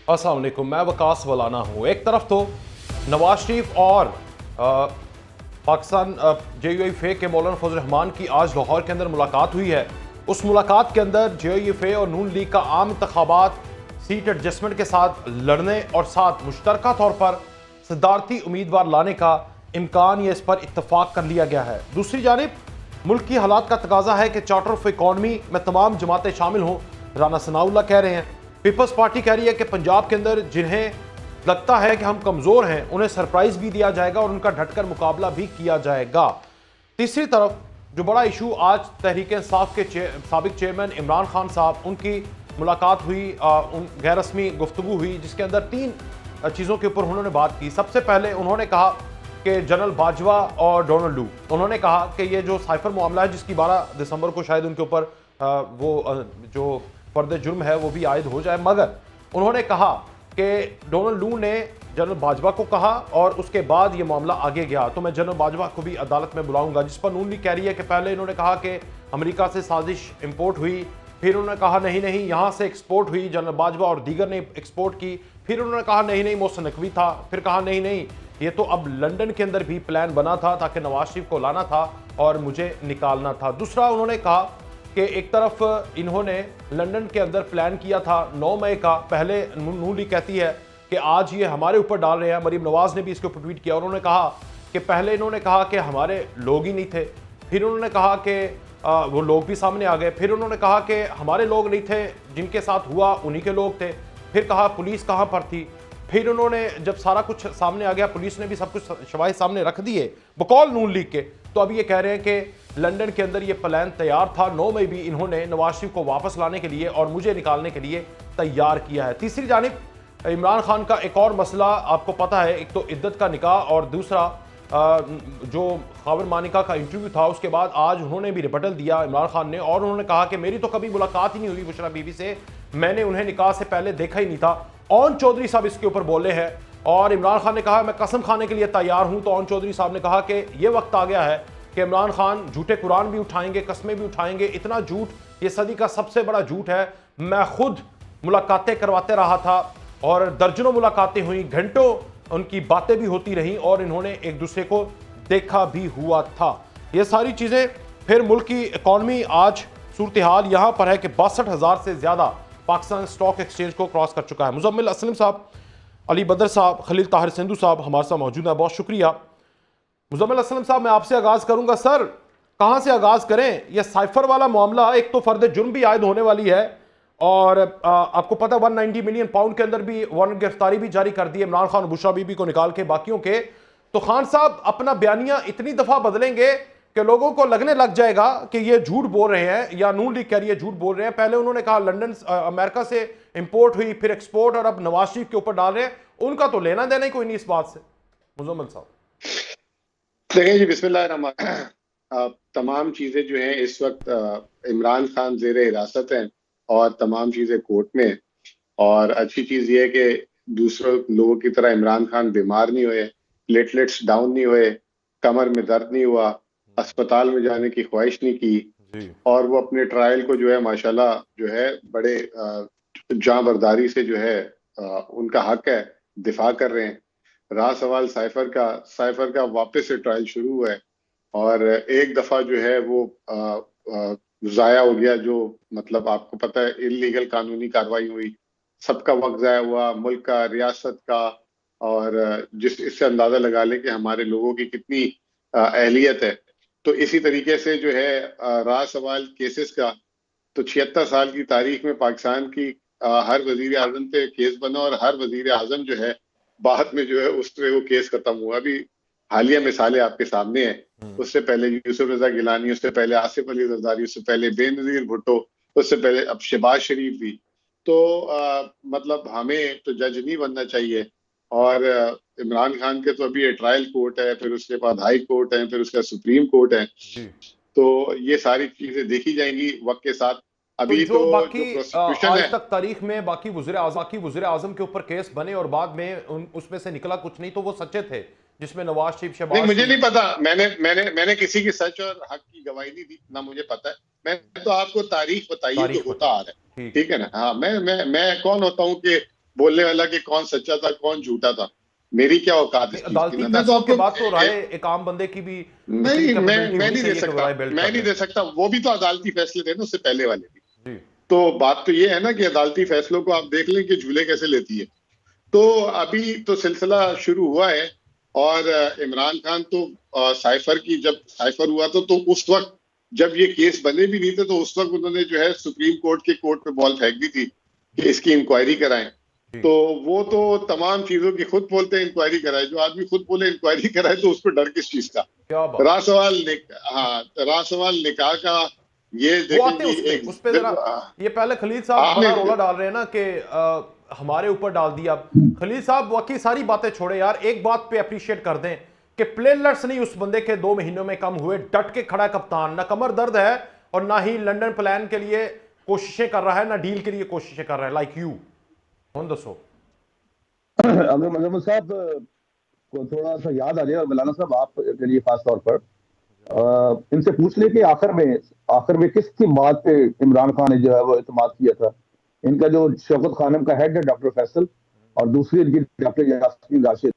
अस्सलाम वालेकुम, मैं वकास वलाना हूँ। एक तरफ तो नवाज शरीफ और पाकिस्तान JUIFA के मौलाना फजल रहमान की आज लाहौर के अंदर मुलाकात हुई है। उस मुलाकात के अंदर JUIFA और नून लीग का आम इंतखाबात सीट एडजस्टमेंट के साथ लड़ने और साथ मुश्तरका तौर पर सदारती उम्मीदवार लाने का इम्कान या इस पर इत्तफाक कर लिया गया है। दूसरी जानिब मुल्क की हालात का तकाजा है कि चार्टर ऑफ इकॉनमी में तमाम जमातें शामिल हों। राना सनाउल्लाह कह रहे हैं, पीपल्स पार्टी कह रही है कि पंजाब के अंदर जिन्हें लगता है कि हम कमज़ोर हैं उन्हें सरप्राइज भी दिया जाएगा और उनका डटकर मुकाबला भी किया जाएगा। तीसरी तरफ जो बड़ा इशू आज तहरीक इंसाफ के साबिक चेयरमैन इमरान खान साहब, उनकी मुलाकात हुई, गैर रस्मी गुफ्तगू हुई जिसके अंदर तीन चीज़ों के ऊपर उन्होंने बात की। सबसे पहले उन्होंने कहा कि जनरल बाजवा और डोनाल्ड लू, उन्होंने कहा कि ये जो साइफर मामला है जिसकी 12 दिसंबर को शायद उनके ऊपर वो जो फर्द जुर्म है वो भी आयद हो जाए, मगर उन्होंने कहा कि डोनाल्ड लू ने जनरल बाजवा को कहा और उसके बाद ये मामला आगे गया तो मैं जनरल बाजवा को भी अदालत में बुलाऊंगा। जिस पर नून लीग कह रही है कि पहले इन्होंने कहा कि अमेरिका से साजिश इंपोर्ट हुई, फिर उन्होंने कहा नहीं नहीं यहाँ से एक्सपोर्ट हुई, जनरल बाजवा और दीगर ने एक्सपोर्ट की, फिर उन्होंने कहा नहीं नहीं मोहसिन नकवी था, फिर कहा नहीं नहीं ये तो अब लंदन के अंदर भी प्लान बना था ताकि नवाज शरीफ को लाना था और मुझे निकालना था। दूसरा उन्होंने कहा कि एक तरफ इन्होंने लंदन के अंदर प्लान किया था 9 मई का, पहले नून लीग कहती है कि आज ये हमारे ऊपर डाल रहे हैं। मरीम नवाज ने भी इसके ऊपर ट्वीट किया और उन्होंने कहा कि पहले इन्होंने कहा कि हमारे लोग ही नहीं थे, फिर उन्होंने कहा कि वो लोग भी सामने आ गए, फिर उन्होंने कहा कि हमारे लोग नहीं थे, जिनके साथ हुआ उन्हीं के लोग थे, फिर कहा पुलिस कहाँ पर थी, फिर उन्होंने जब सारा कुछ सामने आ गया पुलिस ने भी सब कुछ शवाहिद सामने रख दिए बकौल नून लीग के, तो अब ये कह रहे हैं कि लंदन के अंदर ये प्लान तैयार था। 9 मई भी इन्होंने नवाज शरीफ को वापस लाने के लिए और मुझे निकालने के लिए तैयार किया है। तीसरी जानिब इमरान खान का एक और मसला आपको पता है, एक तो इद्दत का निकाह और दूसरा जो खावर मानिका का इंटरव्यू था उसके बाद आज उन्होंने भी रिबटल दिया इमरान खान ने और उन्होंने कहा कि मेरी तो कभी मुलाकात ही नहीं हुई बुशरा बीबी से, मैंने उन्हें निकाह से पहले देखा ही नहीं था। ओन चौधरी साहब इसके ऊपर बोले हैं और इमरान खान ने कहा मैं कसम खाने के लिए तैयार हूं। तो ओन चौधरी साहब ने कहा कि यह वक्त आ गया है कि इमरान खान झूठे कुरान भी उठाएंगे, कस्में भी उठाएंगे, इतना झूठ, ये सदी का सबसे बड़ा झूठ है। मैं खुद मुलाकातें करवाते रहा था और दर्जनों मुलाकातें हुई, घंटों उनकी बातें भी होती रहीं और इन्होंने एक दूसरे को देखा भी हुआ था। ये सारी चीज़ें, फिर मुल्क की इकॉनमी आज सूरत हाल यहाँ पर है कि 62,000 से ज़्यादा पाकिस्तान स्टॉक एक्सचेंज को क्रॉस कर चुका है। मुजम्मिल असलम साहब, अली बदर साहब, खलील ताहिर सिंधु साहब हमारे साथ मौजूद हैं, बहुत शुक्रिया। मुजम्मिल असलम साहब, मैं आपसे आगाज़ करूंगा। सर, कहाँ से आगाज़ करें? यह साइफर वाला मामला, एक तो फर्द जुर्म भी आयद होने वाली है और आपको पता 190 मिलियन पाउंड के अंदर भी वारंट गिरफ्तारी भी जारी कर दी इमरान खान और बुशरा बीबी को निकाल के बाकियों के। तो खान साहब अपना बयानिया इतनी दफ़ा बदलेंगे कि लोगों को लगने लग जाएगा कि ये झूठ बोल रहे हैं या नून लीग कह रही है झूठ बोल रहे हैं। पहले उन्होंने कहा लंदन अमेरिका से इंपोर्ट हुई, फिर एक्सपोर्ट, और अब नवाज शरीफ के ऊपर डाल रहे हैं। उनका तो लेना देना ही कोई नहीं इस बात से। मुजम्मिल साहब देखिए जी, बिस्मिल्लाह। तमाम चीजें जो हैं इस वक्त इमरान खान जेर हिरासत हैं और तमाम चीजें कोर्ट में, और अच्छी चीज ये है कि दूसरों लोगों की तरह इमरान खान बीमार नहीं हुए, प्लेटलेट्स डाउन नहीं हुए, कमर में दर्द नहीं हुआ, अस्पताल में जाने की ख्वाहिश नहीं की और वो अपने ट्रायल को जो है माशाल्लाह जो है बड़े जांबरदारी से जो है उनका हक है दिफा कर रहे हैं। रहा सवाल साइफर का वापस से ट्रायल शुरू हुआ है और एक दफा जो है वो जाया हो गया, जो मतलब आपको पता है इलीगल कानूनी कार्रवाई हुई, सबका वक्त जाया हुआ, मुल्क का, रियासत का, और जिस इससे अंदाजा लगा ले कि हमारे लोगों की कितनी अहलियत है। तो इसी तरीके से जो है रहा सवाल केसेस का, तो 76 साल की तारीख में पाकिस्तान की हर वजीर आजम पे केस बना और हर वजीर आजम जो है बाद में जो है उस पर वो केस खत्म हुआ। अभी हालिया मिसालें आपके सामने हैं, उससे पहले यूसुफ रजा गिलानी, उससे पहले आसिफ अली जरदारी, उससे पहले बेनजीर भुट्टो, उससे पहले अब शहबाज शरीफ भी। तो मतलब हमें तो जज नहीं बनना चाहिए। और इमरान खान के तो अभी ट्रायल कोर्ट है, फिर उसके बाद हाई कोर्ट है, फिर उसका सुप्रीम कोर्ट है। तो ये सारी चीजें देखी जाएंगी वक्त के साथ। अभी जो बाकी प्रोसिक्यूशन आज है तक तारीख में बाकी वज़ीर आज़म के ऊपर केस बने और बाद में उसमें से निकला कुछ नहीं, तो वो सच्चे थे जिसमें नवाज शरीफ, शहबाज। मुझे नहीं पता, मैंने किसी की सच और हक की गवाही नहीं दी, ना मुझे पता है। मैं तो आपको तारीख बताइए तो होता आ रहा है, ठीक है ना। हाँ, मैं कौन होता हूँ कि बोलने वाला कि कौन सच्चा था कौन झूठा था। मेरी क्या औकात इस चीज की अदालती ना। मैं तो फैसलों के आपको बाद तो राय एक आम बंदे की भी नहीं, इतनी मैं कैपेबिलिटी मैं होनी नहीं दे चाहिए कि वो सकता, राय बिल्ड मैं कर नहीं ले। दे सकता। वो भी तो अदालती फैसले थे ना उससे पहले वाले भी। जी तो बात तो ये है ना कि अदालती फैसलों को आप देख लें कि झूले कैसे लेती है। तो अभी तो सिलसिला शुरू हुआ है। और इमरान खान तो साइफर की जब साइफर हुआ था तो उस वक्त जब ये केस बने भी नहीं थे तो उस वक्त उन्होंने जो है सुप्रीम कोर्ट के कोर्ट पे बॉल फेंक दी थी कि इसकी इंक्वायरी कराएं। जी, तो वो तो तमाम चीजों की खुद बोलते हैं इंक्वायरी कराए। जो आदमी खुद बोले इंक्वायरी कराए तो उसको डर किस चीज का। क्या बात। रहा सवाल हाँ, रहा सवाल निकाह का। ये वो देखें आते कि एक उस पे जरा, बिल्कुल ये पहले खलील साहब आपने बड़ा रोला डाल रहे हैं ना कि हमारे ऊपर डाल दिया। खलील साहब बाकी सारी बातें छोड़े यार, एक बात पे अप्रिशिएट कर दें कि प्लेटलेट्स नहीं उस बंदे के 2 महीनों में कम हुए। डट के खड़ा कप्तान, ना कमर दर्द है और ना ही लंदन प्लान के लिए कोशिशें कर रहा है, ना डील के लिए कोशिशें कर रहा है, लाइक यू। कौन दसो। अगर मजहब साहब को थोड़ा सा याद आ जाए, और मौलाना साहब आप के लिए खास तौर पर इनसे पूछ ले कि आखिर में किसकी बात पे इमरान खान ने जो है वो इत्मीनान किया था। इनका जो शौकत खानम का हेड है डॉक्टर फैसल, और दूसरी इनकी डॉक्टर यास्मीन राशिद।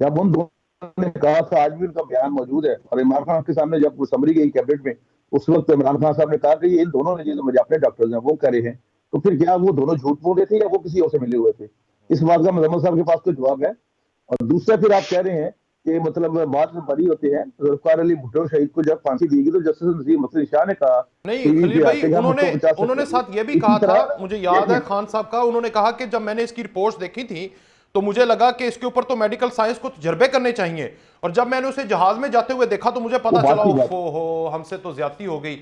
जब उन दोनों ने कहा था, आज भी उनका बयान मौजूद है, और इमरान खान के सामने जब वो समरी गई कैबिनेट में, उस वक्त इमरान खान साहब ने कहा कि ये इन दोनों ने जो मुझे अपने डॉक्टर्स हैं वो कह रहे हैं। तो फिर क्या वो दोनों झूठ बोल रहे थे या वो किसी और से मिले हुए थे? इस बात का मजम्मत साहब के पास तो जवाब है। और दूसरा, फिर आप कह रहे हैं कि मतलब बाद में बरी होते हैं। जुल्फकार अली भुट्टो शहीद को जब फांसी दी गई तो जस्टिस नजीर मसलिन शाह ने कहा नहीं टीवी खलील पे भाई, आके कि हम उन्होंने भुट्टो को 50 उन्होंने साथ ये भी इसी कहा था, तरह मुझे याद है एक खान साहब का, उन्होंने कहा कि जब मैंने इसकी रिपोर्ट्स देखी थी तो मुझे लगा कि इसके ऊपर तो मेडिकल साइंस को तजर्बे करने चाहिए, और जब मैंने उसे जहाज में जाते हुए देखा तो मुझे वो पता बात चला की बात ओफो हो, हमसे तो ज्यादती हो गई।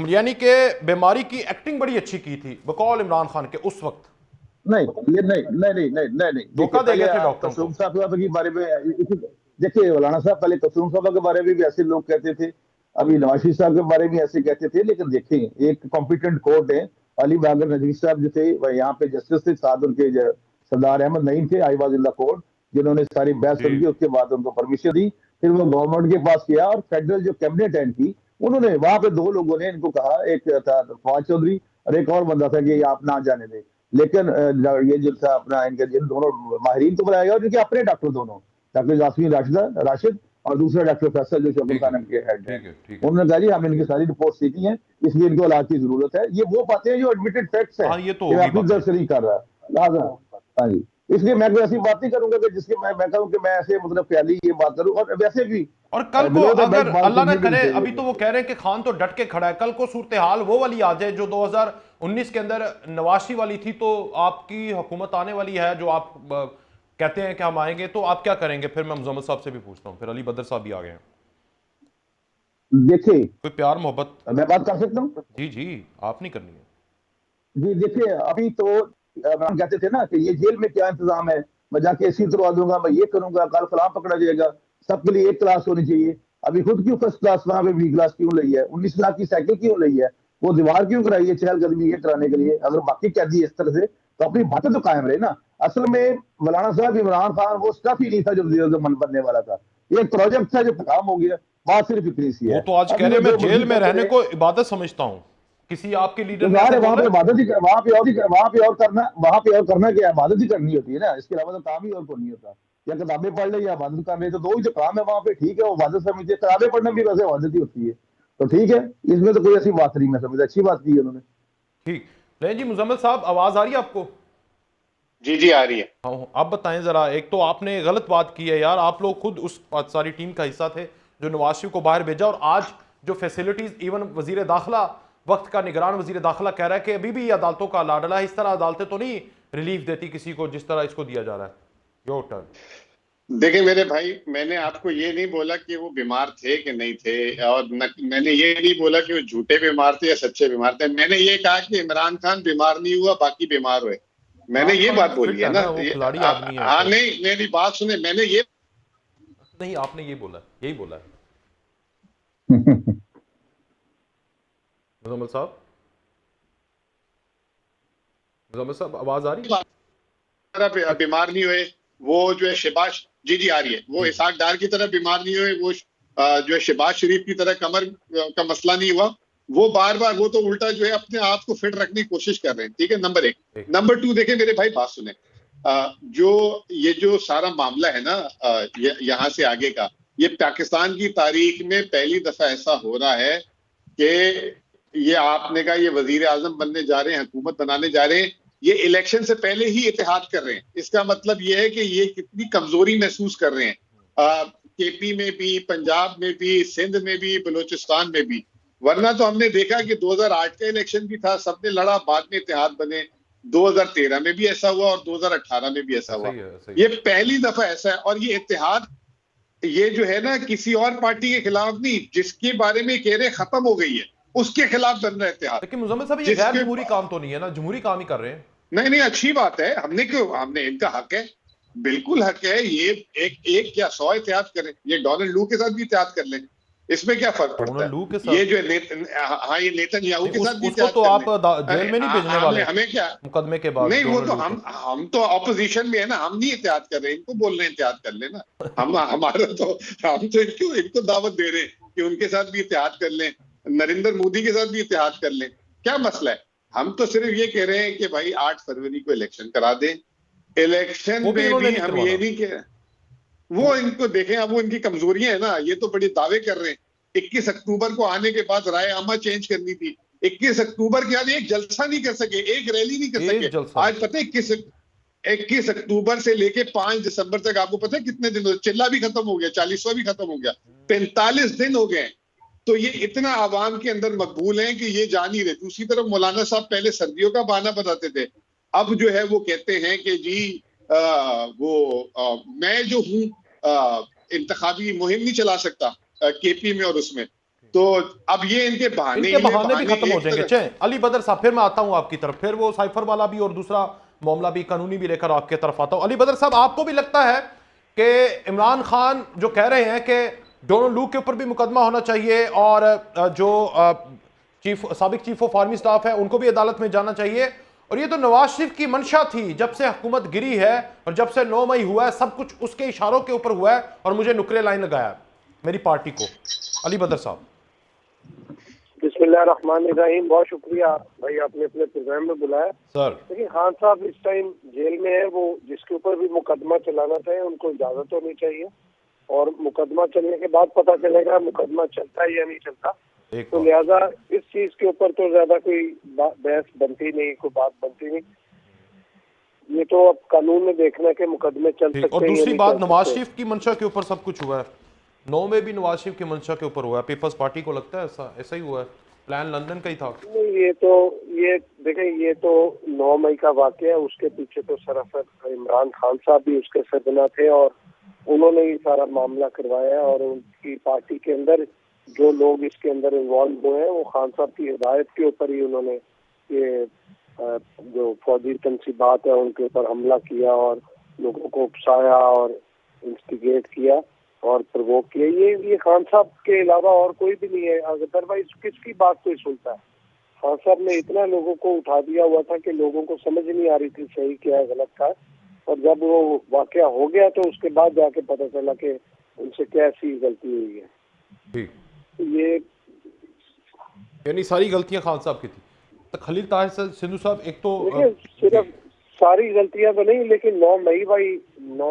यानी कि बीमारी की एक्टिंग बड़ी अच्छी की थी बकौल इमरान खान के उस वक्त। नहीं, ये नहीं नहीं नहीं नहीं नहीं नहीं देखिए, धोखा दे पहले गए थे आप डॉक्टरों को। कसूम साहब के बारे में देखिए मौलाना साहब, पहले कसूम साहब के बारे में भी ऐसे लोग कहते थे, अभी नवाज शरीफ साहब के बारे में ऐसे कहते थे। लेकिन देखिए, एक कॉम्पिटेंट कोर्ट है। अली बागर नजवी साहब जो थे वह यहाँ पे जस्टिस थे, साथ उनके सरदार अहमद नईम थे, I was in the court, जिन्होंने सारी बहस जी सुन, उसके बाद उनको परमिशन दी। फिर वो गवर्नमेंट के पास गया, और फेडरल जो कैबिनेट है इनकी, उन्होंने वहां पे 2 लोगों ने इनको कहा, एक था फवाद चौधरी और एक और बंदा था कि आप ना जाने दें। लेकिन ये जो था अपना, इनके जिन दोनों माहिरीन को बुलाया गया, और इनके अपने डॉक्टर दोनों, डॉक्टर यास्मीन राशिद और दूसरा डॉक्टर फैसल जो शौकत ठीक है खानम के हेड है। ठीक है ठीक है। उन्होंने कहा जी हम इनकी सारी रिपोर्ट सीखी हैं, इसलिए इनको इलाज की जरूरत है। ये वो बातें हैं जो एडमिटेड फैक्ट्स हैं हाँ ये तो कि मैं होगी अपनी बातें। तरफ से नहीं कर रहा। लिहाजा हाँ जी, इसलिए मैं कोई ऐसी बात नहीं करूंगा कि जिसकी मैं कहूँ कि मैं ऐसे मतलब प्याली ये बात करूँ। और वैसे भी और कल को बिलो द अगर बेल्ट बात अल्लाह ना करनी भी करे, नहीं अभी तो वो कह रहे हैं कि खान तो डट के खड़ा है, कल को सूरत हाल वो वाली आ जाए जो 2019 के अंदर नवाशी वाली थी, तो आपकी हुकूमत आने वाली है जो आप कहते हैं कि हम आएंगे, तो आप क्या करेंगे फिर? मैं मुजम्मल साहब से भी पूछता हूँ, फिर अली बदर साहब भी आ गए हैं। देखिए, कोई प्यार मोहब्बत। मैं बात कर सकता हूँ? जी जी, आप नहीं करनी है। जी देखिए, अभी तो हम कहते थे ना कि ये जेल में क्या इंतजाम है, मैं जाके एसी उतरवा दूंगा, मैं ये करूंगा, कल फलां पकड़ा जाएगा, सबके लिए एक क्लास होनी चाहिए। अभी खुद क्यों फर्स्ट क्लास वहां पे बी क्लास क्यों ली है? 19 लाख की साइकिल क्यों ली है? वो दीवार क्यों कराई है चहलकदमी ये कराने के लिए? अगर बाकी कैदी इस तरह से, तो अपनी बातें तो कायम रहे ना। असल में मौलाना साहब, इमरान खान वो स्टफ ही नहीं था जो मन बनने वाला था। ये एक प्रोजेक्ट था जो काम हो गया। बात सिर्फ इतनी सी वो है। तो आज कह अभी रहे वो मैं जो जेल मर्जी में करते रहने रहे। को इबादत समझता हूँ। किसी आपके लीडर तो ने ऐसा यार वहां बोला पे है? इबादत ही वहां पे और करना क्या है? इबादत ही करनी होती है ना, इसके अलावा तो काम ही और कोई नहीं होता। या किताबें पढ़ ले या इबादत कर ले, तो 2 ही तो काम है वहां पे। ठीक है, वो इबादत समझते, किताबें पढ़ना भी वैसे इबादत ही होती है। तो ठीक है, इसमें तो कोई ऐसी बात नहीं, मैं समझता अच्छी बात की है उन्होंने। ठीक। नहीं जी, मुजम्मल साहब आवाज आ रही है आपको? जी जी आ रही है। हाँ, आप बताएं जरा। एक तो आपने गलत बात की है यार, आप लोग खुद उस सारी टीम का हिस्सा थे जो नवाज शरीफ को बाहर भेजा, और आज जो फैसिलिटीज, इवन वजीर दाखिला, वक्त का निगरान वजीर दाखिला कह रहा है कि अभी भी अदालतों का लाडला है। इस तरह अदालतें तो नहीं रिलीफ देती किसी को जिस तरह इसको दिया जा रहा है। Your turn. देखिए मेरे भाई, मैंने आपको ये नहीं बोला कि वो बीमार थे कि नहीं थे, और मैंने ये नहीं बोला कि वो झूठे बीमार थे या सच्चे बीमार थे। मैंने ये कहा कि इमरान खान बीमार नहीं हुआ, बाकी बीमार हुए। मैंने इमरान ये खान बात बोली फिट है है ना। ना, वो खिलाड़ी आदमी है हाँ तो। नहीं, मेरी बात सुने, मैंने ये नहीं, आपने ये बोला, यही बोला है मुजम्मल साहब। मुजम्मल साहब आवाज आ रही है? तरह बीमार नहीं हुए। वो जो है शहबाज, जी जी आ रही है, वो इसाक डार की तरह बीमार नहीं हुए। वो जो है शहबाज शरीफ की तरह कमर का मसला नहीं हुआ। वो बार बार, वो तो उल्टा जो है अपने आप को फिट रखने की कोशिश कर रहे हैं। ठीक है, नंबर 1। ठीक। नंबर 2, देखें मेरे भाई, बात सुने। जो सारा मामला है ना, यहाँ से आगे का, ये पाकिस्तान की तारीख में पहली दफा ऐसा हो रहा है कि ये आपने कहा ये वजीर आजम बनने जा रहे हैं, हुकूमत बनाने जा रहे हैं, ये इलेक्शन से पहले ही इत्तेहाद कर रहे हैं। इसका मतलब ये है कि ये कितनी कमजोरी महसूस कर रहे हैं, केपी में भी, पंजाब में भी, सिंध में भी, बलूचिस्तान में भी। वरना तो हमने देखा कि 2008 का इलेक्शन भी था, सबने लड़ा, बाद में इत्तेहाद बने। 2013 में भी ऐसा हुआ और 2018 में भी ऐसा हुआ। ये पहली दफा ऐसा है। और ये इत्तेहाद, ये जो है ना, किसी और पार्टी के खिलाफ नहीं, जिसके बारे में कह रहे खत्म हो गई है उसके खिलाफ बन रहा है इत्तेहाद। लेकिन मुजम्मिल साहब, ये गैर जमहूरी काम तो नहीं है ना, जमहूरी काम ही कर रहे हैं। नहीं, अच्छी बात है। हमने इनका हक है, बिल्कुल हक है। ये एक क्या 100 इत्तेहाद करें, ये डोनाल्ड लू के साथ भी इत्तेहाद कर लें, इसमें क्या फर्क पड़ता है? लू के साथ? ये जो ये नेतन्याहू के साथ भी उसको तो आप जेल में नहीं भेजने वाले? हमें क्या मुकदमे के बाद? नहीं, वो तो हम तो ऑपोजिशन में है ना, हम नहीं इत्तेहाद कर रहे, इनको बोल रहे हैं इत्तेहाद कर लेना। हम तो इनको दावत दे रहे हैं कि उनके साथ भी इत्तेहाद कर लें, नरेंद्र मोदी के साथ भी इत्तेहाद कर लें। क्या मसला है? हम तो सिर्फ ये कह रहे हैं कि भाई 8 फरवरी को इलेक्शन करा दें। इलेक्शन में भी हम ये नहीं कह, वो इनको देखें, अब वो इनकी कमजोरियां है ना, ये तो बड़े दावे कर रहे हैं। 21 अक्टूबर को आने के बाद राय आमा चेंज करनी थी। 21 अक्टूबर के बाद एक जलसा नहीं कर सके, एक रैली नहीं कर सके। आज पता है 21 अक्टूबर से लेके 5 दिसंबर तक आपको पता है कितने दिन हो? चिल्ला भी खत्म हो गया, 40वां भी खत्म हो गया, 45 दिन हो गए। तो ये इतना आवाम के अंदर मकबूल है कि ये जान ही रहे। दूसरी तरफ मौलाना साहब पहले सर्दियों का बहाना बताते थे, अब जो है वो कहते हैं कि जी मैं जो हूँ इंतखाबी मुहिम नहीं चला सकता केपी में और उसमें। तो अब ये इनके बहाने भी खत्म हो जाएंगे। अली बदर साहब, फिर मैं आता हूं आपकी तरफ, फिर वो साइफर वाला भी और दूसरा मामला भी कानूनी भी लेकर आपके तरफ आता हूं। अली बदर साहब, आपको भी लगता है कि इमरान खान जो कह रहे हैं कि डोनाल्ड लू के ऊपर भी मुकदमा होना चाहिए और जो साबिक चीफ ऑफ आर्मी स्टाफ है उनको भी अदालत में जाना चाहिए, और ये तो नवाज शरीफ की मंशा थी जब से हुकूमत गिरी है और जब से 9 मई हुआ है, सब कुछ उसके इशारों के ऊपर हुआ है और मुझे नुक्रे लाइन लगाया है मेरी पार्टी को। अली बदर साहब। बिस्मिल्लाहिर्रहमानिर्रहीम, बहुत शुक्रिया भाई, आपने अपने प्रोग्राम में बुलाया सर। लेकिन खान साहब इस टाइम जेल में है, वो जिसके ऊपर भी मुकदमा चलाना चाहे उनको इजाजत होनी चाहिए, और मुकदमा चलने के बाद पता चलेगा मुकदमा चलता है या नहीं चलता। तो लिहाजा इस चीज के ऊपर तो ज्यादा कोई बहस बनती नहीं, कोई बात बनती नहीं। ये तो अब कानून में देखना कि मुकदमे चल सकते हैं। और दूसरी बात, नवाज शरीफ की मंशा के ऊपर सब कुछ हुआ है, 9 में भी नवाज शरीफ की मंशा के ऊपर हुआ है। पीपल्स पार्टी को लगता है ऐसा ही हुआ है, प्लान लंदन का ही था। नहीं, ये देखें, ये तो 9 मई का वाकया है, उसके पीछे तो सरासर इमरान खान साहब भी उसके सरगना थे और उन्होंने ही सारा मामला करवाया, और उनकी पार्टी के अंदर जो लोग इसके अंदर इन्वॉल्व हुए हैं वो खान साहब की हिदायत के ऊपर ही उन्होंने ये जो फौजी तनसीबात है उनके ऊपर हमला किया और लोगों को उकसाया और इंस्टिगेट किया और प्रवोक किया। ये खान साहब के अलावा और कोई भी नहीं है। अदरवाइज किसकी बात कोई सुनता है? खान साहब ने इतना लोगों को उठा दिया हुआ था कि लोगों को समझ नहीं आ रही थी सही क्या है गलत था, और जब वो वाकया हो गया तो उसके बाद जाके पता चला कि उनसे कैसी गलती हुई है। ये यानी सारी गलतियां खान साहब की थी। तो खलील ताहिर सिंधु साहब, एक तो सिर्फ सारी गलतियां तो नहीं, लेकिन 9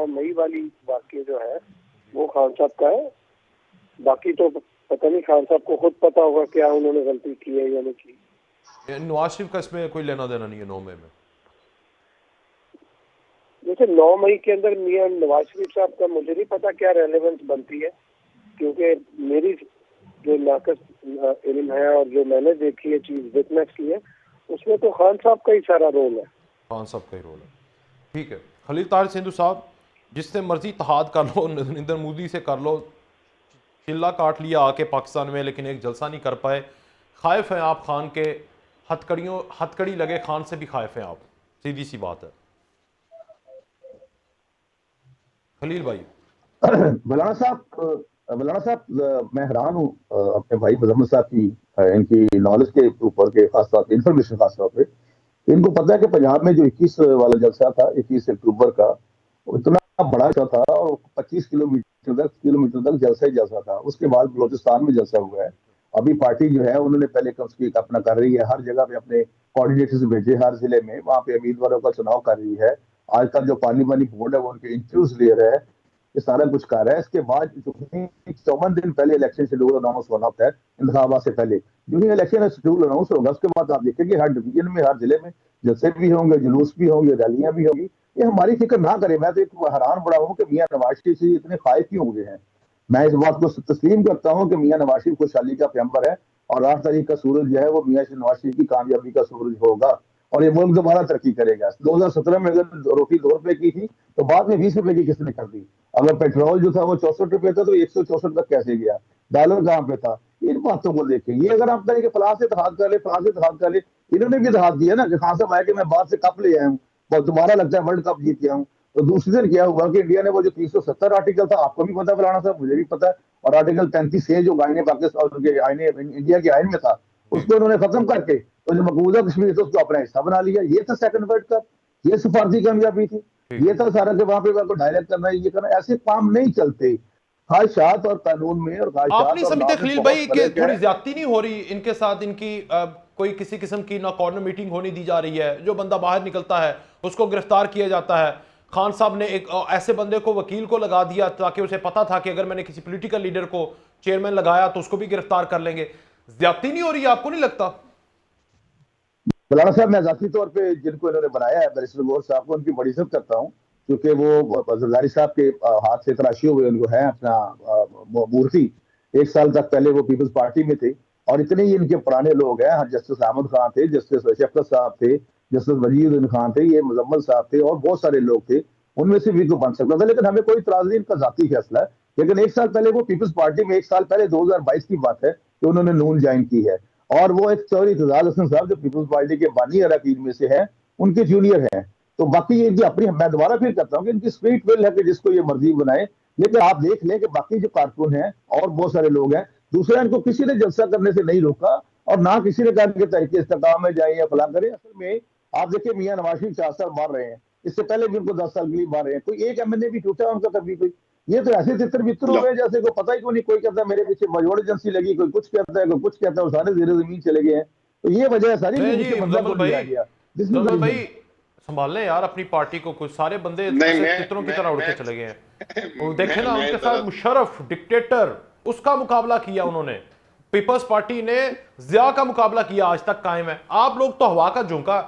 मई वाली वाकया जो है वो खान साहब का है। बाकी तो पता नहीं, खान साहब को खुद पता होगा क्या उन्होंने गलती की है या नहीं की। नवाज शरीफ का इसमें कोई लेना देना नहीं है 9 मई में। जैसे 9 मई के अंदर मियां नवाज शरीफ साहब का मुझे नहीं पता क्या रेलेवेंस बनती है, क्योंकि मेरी जो नाकस इल्म है और जो मैंने देखी है चीज विटनेस की है, उसमें तो खान साहब का ही सारा रोल है। खान साहब का ही रोल है, ठीक है। खलील ताहिर सिंधु साहब, जिससे मर्जी इत्तेहाद कर लो, नरेंद्र मोदी से कर लो, चिल्ला काट लिया आके पाकिस्तान में, लेकिन एक जलसा नहीं कर पाए। खाइफ हैं आप खान के, हथकड़ी लगे खान से भी खाइफ हैं आप, सीधी सी बात है। खलील भाई। मौलाना साहब, मैं हैरान हूँ अपने भाई मुजम्मिल साहब की इनकी नॉलेज के ऊपर के, खासतौर पर इंफॉर्मेशन खासतौर पे। इनको पता है कि पंजाब में जो 21 वाला जलसा था 21 अक्टूबर का, इतना बड़ा था और 25 किलोमीटर तक जलसा ही जलसा था। उसके बाद बलूचिस्तान में जलसा हुआ है। अभी पार्टी जो है उन्होंने पहले अपना कर रही है, हर जगह पे अपने कोऑर्डिनेटर्स भेजे, हर जिले में वहाँ पे उम्मीदवारों का चुनाव कर रही है। आज तक जो पार्लियामेंट बोर्ड है वो उनके इंटरव्यूज ले रहा है, ये सारा कुछ कर रहा है। इसके बाद 54 दिन पहले इलेक्शन शेड्यूल अनाउंस होना होता है इंतखाबात से पहले। जो ही इलेक्शन शेड्यूल अनाउंस होगा उसके बाद आप देखेंगे हर डिवीजन में, हर जिले में जलसे भी होंगे, जुलूस भी होंगे, रैलियां भी होंगी। ये हमारी फिक्र ना करें। मैं तो एक हैरान बड़ा हूँ कि मियां नवाज शरीफ से इतने खाइफ क्यों हो गए हैं। मैं इस बात को तस्लीम करता हूँ कि मियां नवाज शरीफ खुशहाली का पैगंबर है और 8 तारीख का सूरज जो है वो मियां नवाज शरीफ की कामयाबी का सूरज होगा और ये मुल्क दोबारा तरक्की करेगा। 2017 में अगर रोटी 2 रुपए की थी तो बाद में 20 रुपए की किसने कर दी। अगर पेट्रोल जो था वो 64 रुपए था तो 164 तक कैसे गया, डॉलर कहाँ पे था। इन बातों को देखें। ये अगर आप कहें कि फलां से इत्तेहाद कर ले, फलां से इत्तेहाद कर ले, इन्होंने भी इत्तेहाद दिया ना कि खान साहब आए कि मैं बाहर से कप ले आया हूँ और दोबारा लगता है वर्ल्ड कप जीत गया हूँ। तो दूसरी दिन क्या हुआ कि इंडिया ने वो जो 370 आर्टिकल था, आपको भी पता फलाना साहब, मुझे भी पता है, और आर्टिकल 35 जो आईने पाकिस्तान के आईने इंडिया के आइन में था उसको उन्होंने खत्म करके तो जो मकबूजा कश्मीर था उसको अपना हिस्सा बना लिया। ये था सेकंड वर्ल्ड कप, ये सिफारती कामयाबी थी। ये था सारा के वहां पे डायरेक्ट करना है, ये करना, ऐसे काम नहीं चलते। ख्वाहिशात और कानून में और आप नहीं समझते खलील भाई कि थोड़ी ख्वाहिशात ज्यादती नहीं हो रही इनके साथ, इनकी कोई किसी किस्म की ना कॉर्नर मीटिंग होने दी जा रही है, जो बंदा बाहर निकलता है उसको गिरफ्तार किया जाता है। खान साहब ने एक ऐसे बंदे को वकील को लगा दिया ताकि उसे पता था कि अगर मैंने किसी पॉलिटिकल लीडर को चेयरमैन लगाया तो उसको भी गिरफ्तार कर लेंगे। ज्यादती नहीं हो रही है, आपको नहीं लगता? मौलाना साहब, मैं जाती तौर पे जिनको इन्होंने बनाया है बैरिस्टर गौहर साहब को उनकी बड़ी इज्जत करता हूँ, क्योंकि वो जरदारी साहब के हाथ से तराशी हुए उनको है अपना मूर्ति। 1 साल तक पहले वो पीपल्स पार्टी में थे और इतने ही इनके पुराने लोग हैं। जस्टिस अहमद खान थे, जस्टिस शफकत साहब थे, जस्टिस वजीरुद्दीन खान थे, ये मुजम्मल साहब थे और बहुत सारे लोग थे। उनमें से भी तो बन सकता था, लेकिन हमें कोई इतराज नहीं, इनका जाती फैसला है। लेकिन 1 साल पहले वो पीपल्स पार्टी में, 1 साल पहले 2022 की बात है कि उन्होंने नून ज्वाइन की है और वो एक चौधरी एतजाज हसन साहब जो पीपल्स पार्टी के बानी अरकान में से है, उनके जूनियर हैं। तो बाकी ये इनकी अपनी, मैं दोबारा फिर कहता हूँ कि इनकी स्ट्रीट विल है कि जिसको ये मर्जी बनाए। लेकिन आप देख लें कि बाकी जो कारकुन हैं और बहुत सारे लोग हैं, दूसरे इनको किसी ने जलसा करने से नहीं रोका और ना किसी ने कहा कि तहरीक इस्तेकाम में जाए या फलां करें। असल में आप देखिए मियां नवाज शरीफ 4 साल मार रहे हैं, इससे पहले भी उनको 10 साल के लिए मार रहे हैं। कोई एक एमएनए भी टूटा उनका कभी कोई? ये तो ऐसे तितर बितर हो गए जैसे को पता ही क्यों नहीं। कोई कहता है मेरे पीछे मजोड़ एजेंसी लगी, कोई कुछ कहता है, कोई कुछ कहता है, सारे जीरे जमीन चले गए हैं। तो ये वजह है सारी मुजम्मल भाई संभाल लें यार अपनी पार्टी को, कुछ सारे बंदे तितरों की तरह उड़ के चले गए हैं। देखे ना उनके साथ मुशर्रफ डिक्टेटर, उसका मुकाबला किया उन्होंने। पीपल्स पार्टी ने जिया का मुकाबला किया, आज तक कायम है। आप लोग तो हवा का झोंका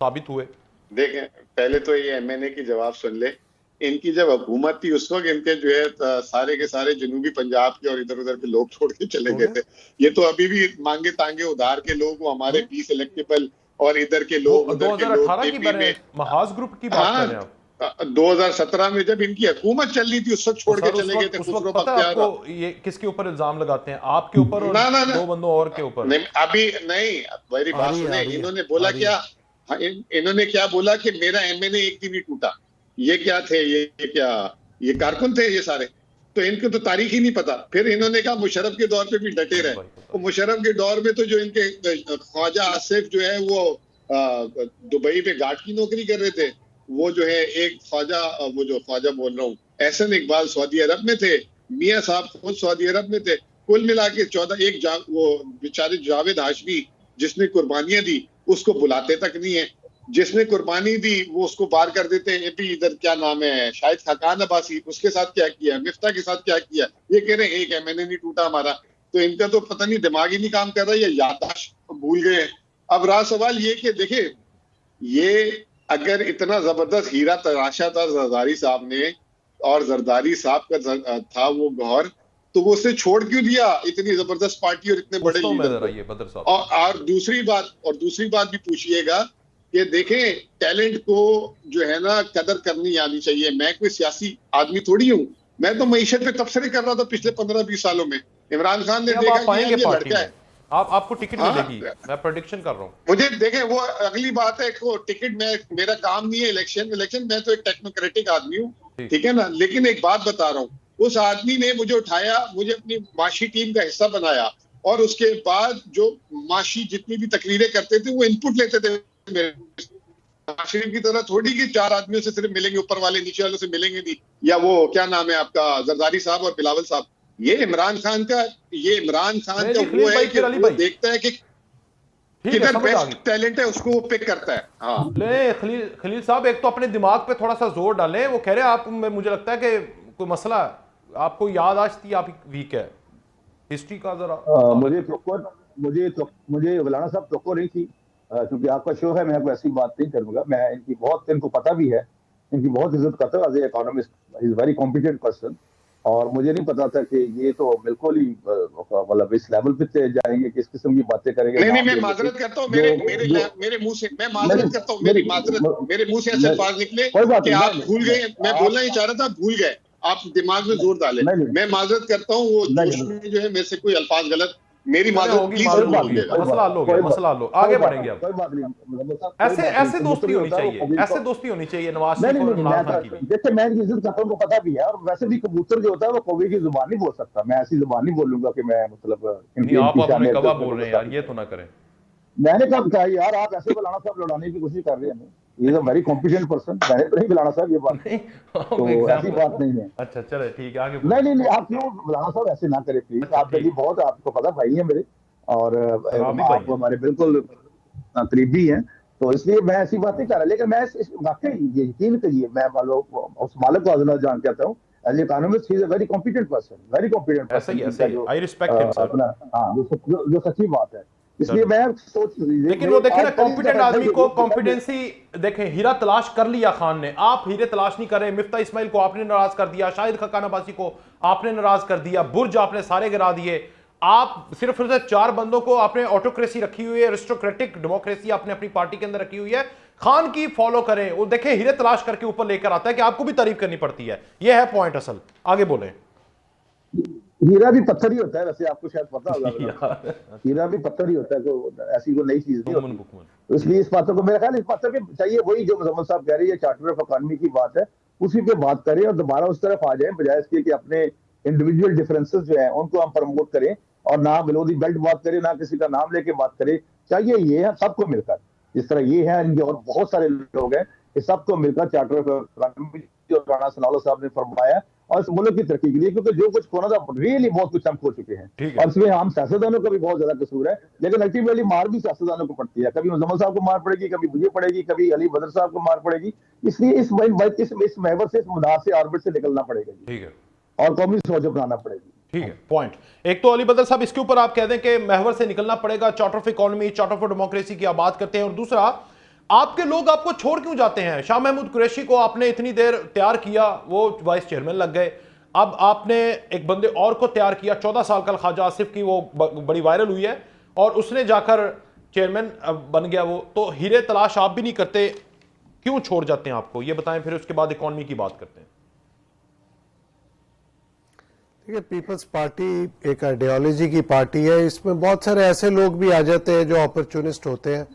साबित हुए। देखें, पहले तो ये एमएनए की जवाब सुन ले। इनकी जब हुकूमत थी उस वक्त इनके जो है सारे के सारे जनूबी पंजाब के और इधर उधर के लोग छोड़ के चले गए थे। ये तो अभी भी मांगे तांगे उधार के लोग, वो हमारे पीस इलेक्टेबल और इधर के लोग 2018 की महाज ग्रुप की बात कर रहे हैं आप। 2017 में जब इनकी हुकूमत चल रही थी उस वक्त छोड़ के चले गए थे। खुसरो बख्तियार। ये किसके ऊपर इल्जाम लगाते हैं? आपके ऊपर और 2 बंदों और के ऊपर? नहीं, अभी नहीं, मेरी बात सुने। इन्होंने बोला क्या, इन्होंने क्या बोला कि मेरा एमएनए एक दिन ही टूटा। ये क्या थे, ये कारकुन थे ये सारे, तो इनको तो तारीख ही नहीं पता। फिर इन्होंने कहा मुशर्रफ के दौर पे भी डटे रहे। तो मुशर्रफ के दौर में तो जो इनके ख्वाजा आसिफ जो है वो दुबई पे गार्ड की नौकरी कर रहे थे। वो जो है एक ख्वाजा, वो जो ख्वाजा बोल रहा हूँ एहसन इकबाल सऊदी अरब में थे, मियाँ साहब खुद सऊदी अरब में थे। कुल मिला के 14 वो बेचारे जावेद हाशमी जिसने कुर्बानियां दी उसको बुलाते तक नहीं है। जिसने कुर्बानी दी वो उसको बाहर कर देते हैं। इधर क्या नाम है, शायद खाकान अब्बासी, उसके साथ क्या किया, मिफ्ता के साथ क्या किया। ये कह रहे हैं एक एमएनए नहीं टूटा हमारा। तो इनका तो पता नहीं दिमाग ही नहीं काम कर रहा है या याददाश्त भूल गए। अब रहा सवाल ये कि देखिए, ये अगर इतना जबरदस्त हीरा तराशा था जरदारी साहब ने और जरदारी साहब का था वो गौहर, तो वो उसे छोड़ क्यों दिया? इतनी जबरदस्त पार्टी और इतने बड़े लीडर। और दूसरी बात भी पूछिएगा कि देखें, टैलेंट को जो है ना कदर करनी आनी चाहिए। मैं कोई सियासी आदमी थोड़ी हूँ, मैं तो मईशत पे तबसरे कर रहा था पिछले 15-20 सालों में। इमरान खान ने देखा कि ये लड़का है, आपको टिकट मिलेगी, मैं प्रेडिक्शन कर रहा हूँ। मुझे देखें, वो अगली बात है को टिकट मेरा काम नहीं है इलेक्शन। मैं तो एक टेक्नोक्रेटिक आदमी हूँ, ठीक है ना। लेकिन एक बात बता रहा हूँ, उस आदमी ने मुझे उठाया, मुझे अपनी माशी टीम का हिस्सा बनाया और उसके बाद जो माशी जितनी भी तकरीरें करते थे वो इनपुट लेते थे। शरीफ की तरह थोड़ी कि 4 आदमियों से सिर्फ मिलेंगे, ऊपर वाले नीचे वालों से मिलेंगे नहीं। या वो क्या नाम है आपका, जरदारी साहब और बिलावल साहब। ये इमरान खान का वो है कि वो देखता है कि ठीक है, किधर समझ आ बेस्ट गई। टैलेंट है उसको वो पिक करता है। हाँ ले खलील साहब, एक तो अपने दिमाग पे थोड़ा सा जोर डालें। वो कह रहे हैं आप, मुझे लगता है कि कोई मसला है, आपको याद आज थी, आप वीक है हिस्ट्री का जरा मुझे वलाना साहब चौको नहीं थी, क्योंकि आपका शो है, मैं आपको ऐसी बात नहीं करूंगा। मैं इनकी बहुत, इनको पता भी है, इनकी बहुत इज्जत करता हूँ as a economist, is very competent person. और मुझे नहीं पता था कि ये तो बिल्कुल ही मतलब इस लेवल पे जाएंगे, किस किस्म की बातें करेंगे। नहीं, मैं माजरत करता हूँ, मेरे मुंह से मैं माजरत करता हूँ, मेरे मुंह से ऐसे अल्फाज निकले कि आप भूल गए। मैं बोलना ही चाह रहा था, भूल गए आप, दिमाग में जोर डाले। मैं माजरत करता हूँ, वो जोश में जो है मेरे से कोई अल्फाज गलत, मेरी माजरत प्लीज मसला हल हो गया, मसला हल हो, आगे बढ़ेंगे अब। कोई बात नहीं, ऐसे दोस्ती होनी चाहिए, ऐसे दोस्ती होनी चाहिए नवाज शरीफ और इमरान खान की भी। जैसे मैं इनकी इज्जत करता हूँ, उनको पता भी है। और वैसे भी कबूतर जो होता है वो कौवे की जुबान नहीं बोल सकता। मैं ऐसी जुबान नहीं बोलूंगा कि मैं मतलब नहीं, आप अपने कवा बोल रहे हैं यार, ये तो ना करें। मैंने कहा क्या यार, आप ऐसे वलाना साहब लड़ाने की कोशिश कर रहे हैं। ये तो वेरी कॉम्पिटेंट पर्सन, मैंने तो नहीं वलाना साहब ये बात, तो ऐसी बात नहीं है। अच्छा चले ठीक है, आगे नहीं, आप क्यों वलाना साहब ऐसे ना करें प्लीज। आप मेरी बहुत, आपको पता भाई है मेरे, और आप हमारे बिल्कुल करीबी हैं, तो इसलिए मैं ऐसी बात नहीं कर रहा। लेकिन मैं वाकई ये यकीन करिए, मैं उस मालिक को अजला जान कहता हूँ, as economist he is a very competent person, very competent person. ऐसे ही आई रिस्पेक्ट हिम सर। हाँ, जो सच्ची बात है, इसलिए मैं सोच। लेकिन वो देखिए ना, कॉम्पिटेंट आदमी को कॉम्पिटेंसी, देखें हीरा तलाश कर लिया खान ने, आप हीरे तलाश नहीं कर रहे। मिफ्ता इस्माइल को आपने नाराज कर दिया, शाहिद खकान अब्बासी को आपने नाराज कर दिया, बुर्ज आपने सारे गिरा दिए। आप सिर्फ 4 बंदों को आपने ऑटोक्रेसी रखी हुई है, एरिस्टोक्रेटिक डेमोक्रेसी आपने अपनी पार्टी के अंदर रखी हुई है। खान की फॉलो करें, वो देखें हीरे तलाश करके ऊपर लेकर आता है कि आपको भी तारीफ करनी पड़ती है। ये है पॉइंट असल। आगे बोले। हीरा भी पत्थर ही होता है, वैसे आपको शायद पता होगा। हीरा भी पत्थर ही होता है, तो ऐसी कोई नई चीज नहीं होती। तो इसलिए इस बातों को, मेरा ख्याल इस बातों के चाहिए वही जो मुजम्मल साहब कह रही है, चार्टर ऑफ इकोनॉमी की बात है, उसी पे बात करें और दोबारा उस तरफ आ जाए, बजाय इसके कि अपने इंडिविजुअल डिफरेंसेस जो है उनको हम प्रमोट करें और ना विरोधी बेल्ट बात करें, ना किसी का नाम लेके बात करें। चाहिए ये है सबको मिलकर, जिस तरह ये है इनके और बहुत सारे लोग हैं, कि सबको मिलकर चार्टर ऑफ इकोनॉमी जो राणा सनाउल्लाह साहब ने फरमाया, और इस मुल्क की तरक्की के लिए, क्योंकि जो कुछ होना था रियली बहुत कुछ हम खो चुके हैं। और इसमें हम सियासतदानों का भी बहुत ज्यादा कसूर है, लेकिन अल्टीमेटली मार भी सियासतदानों को पड़ती है। कभी मुजम्मल साहब को मार पड़ेगी, कभी मुझे पड़ेगी, कभी अली बदर साहब को मार पड़ेगी। इसलिए इस महवर से, इस मुदार से, ऑर्बिट से निकलना पड़ेगा। ठीक है, और कौमी सोच अपनाना पड़ेगी। ठीक है, पॉइंट। एक तो अली बदर साहब, इसके ऊपर आप कह दें कि महवर से निकलना पड़ेगा, charter of economy, charter of democracy की आप बात करते हैं। और दूसरा, आपके लोग आपको छोड़ क्यों जाते हैं? शाह महमूद कुरैशी को आपने इतनी देर तैयार किया, वो वाइस चेयरमैन लग गए। अब आपने एक बंदे और को तैयार किया, 14 साल का ख्वाजा आसिफ की, वो बड़ी वायरल हुई है, और उसने जाकर चेयरमैन बन गया वो। तो हीरे तलाश आप भी नहीं करते, क्यों छोड़ जाते हैं आपको, ये बताएं। फिर उसके बाद इकोनॉमी की बात करते हैं। देखिए, पीपल्स पार्टी एक आइडियोलॉजी की पार्टी है, इसमें बहुत सारे ऐसे लोग भी आ जाते हैं जो अपॉर्चुनिस्ट होते हैं।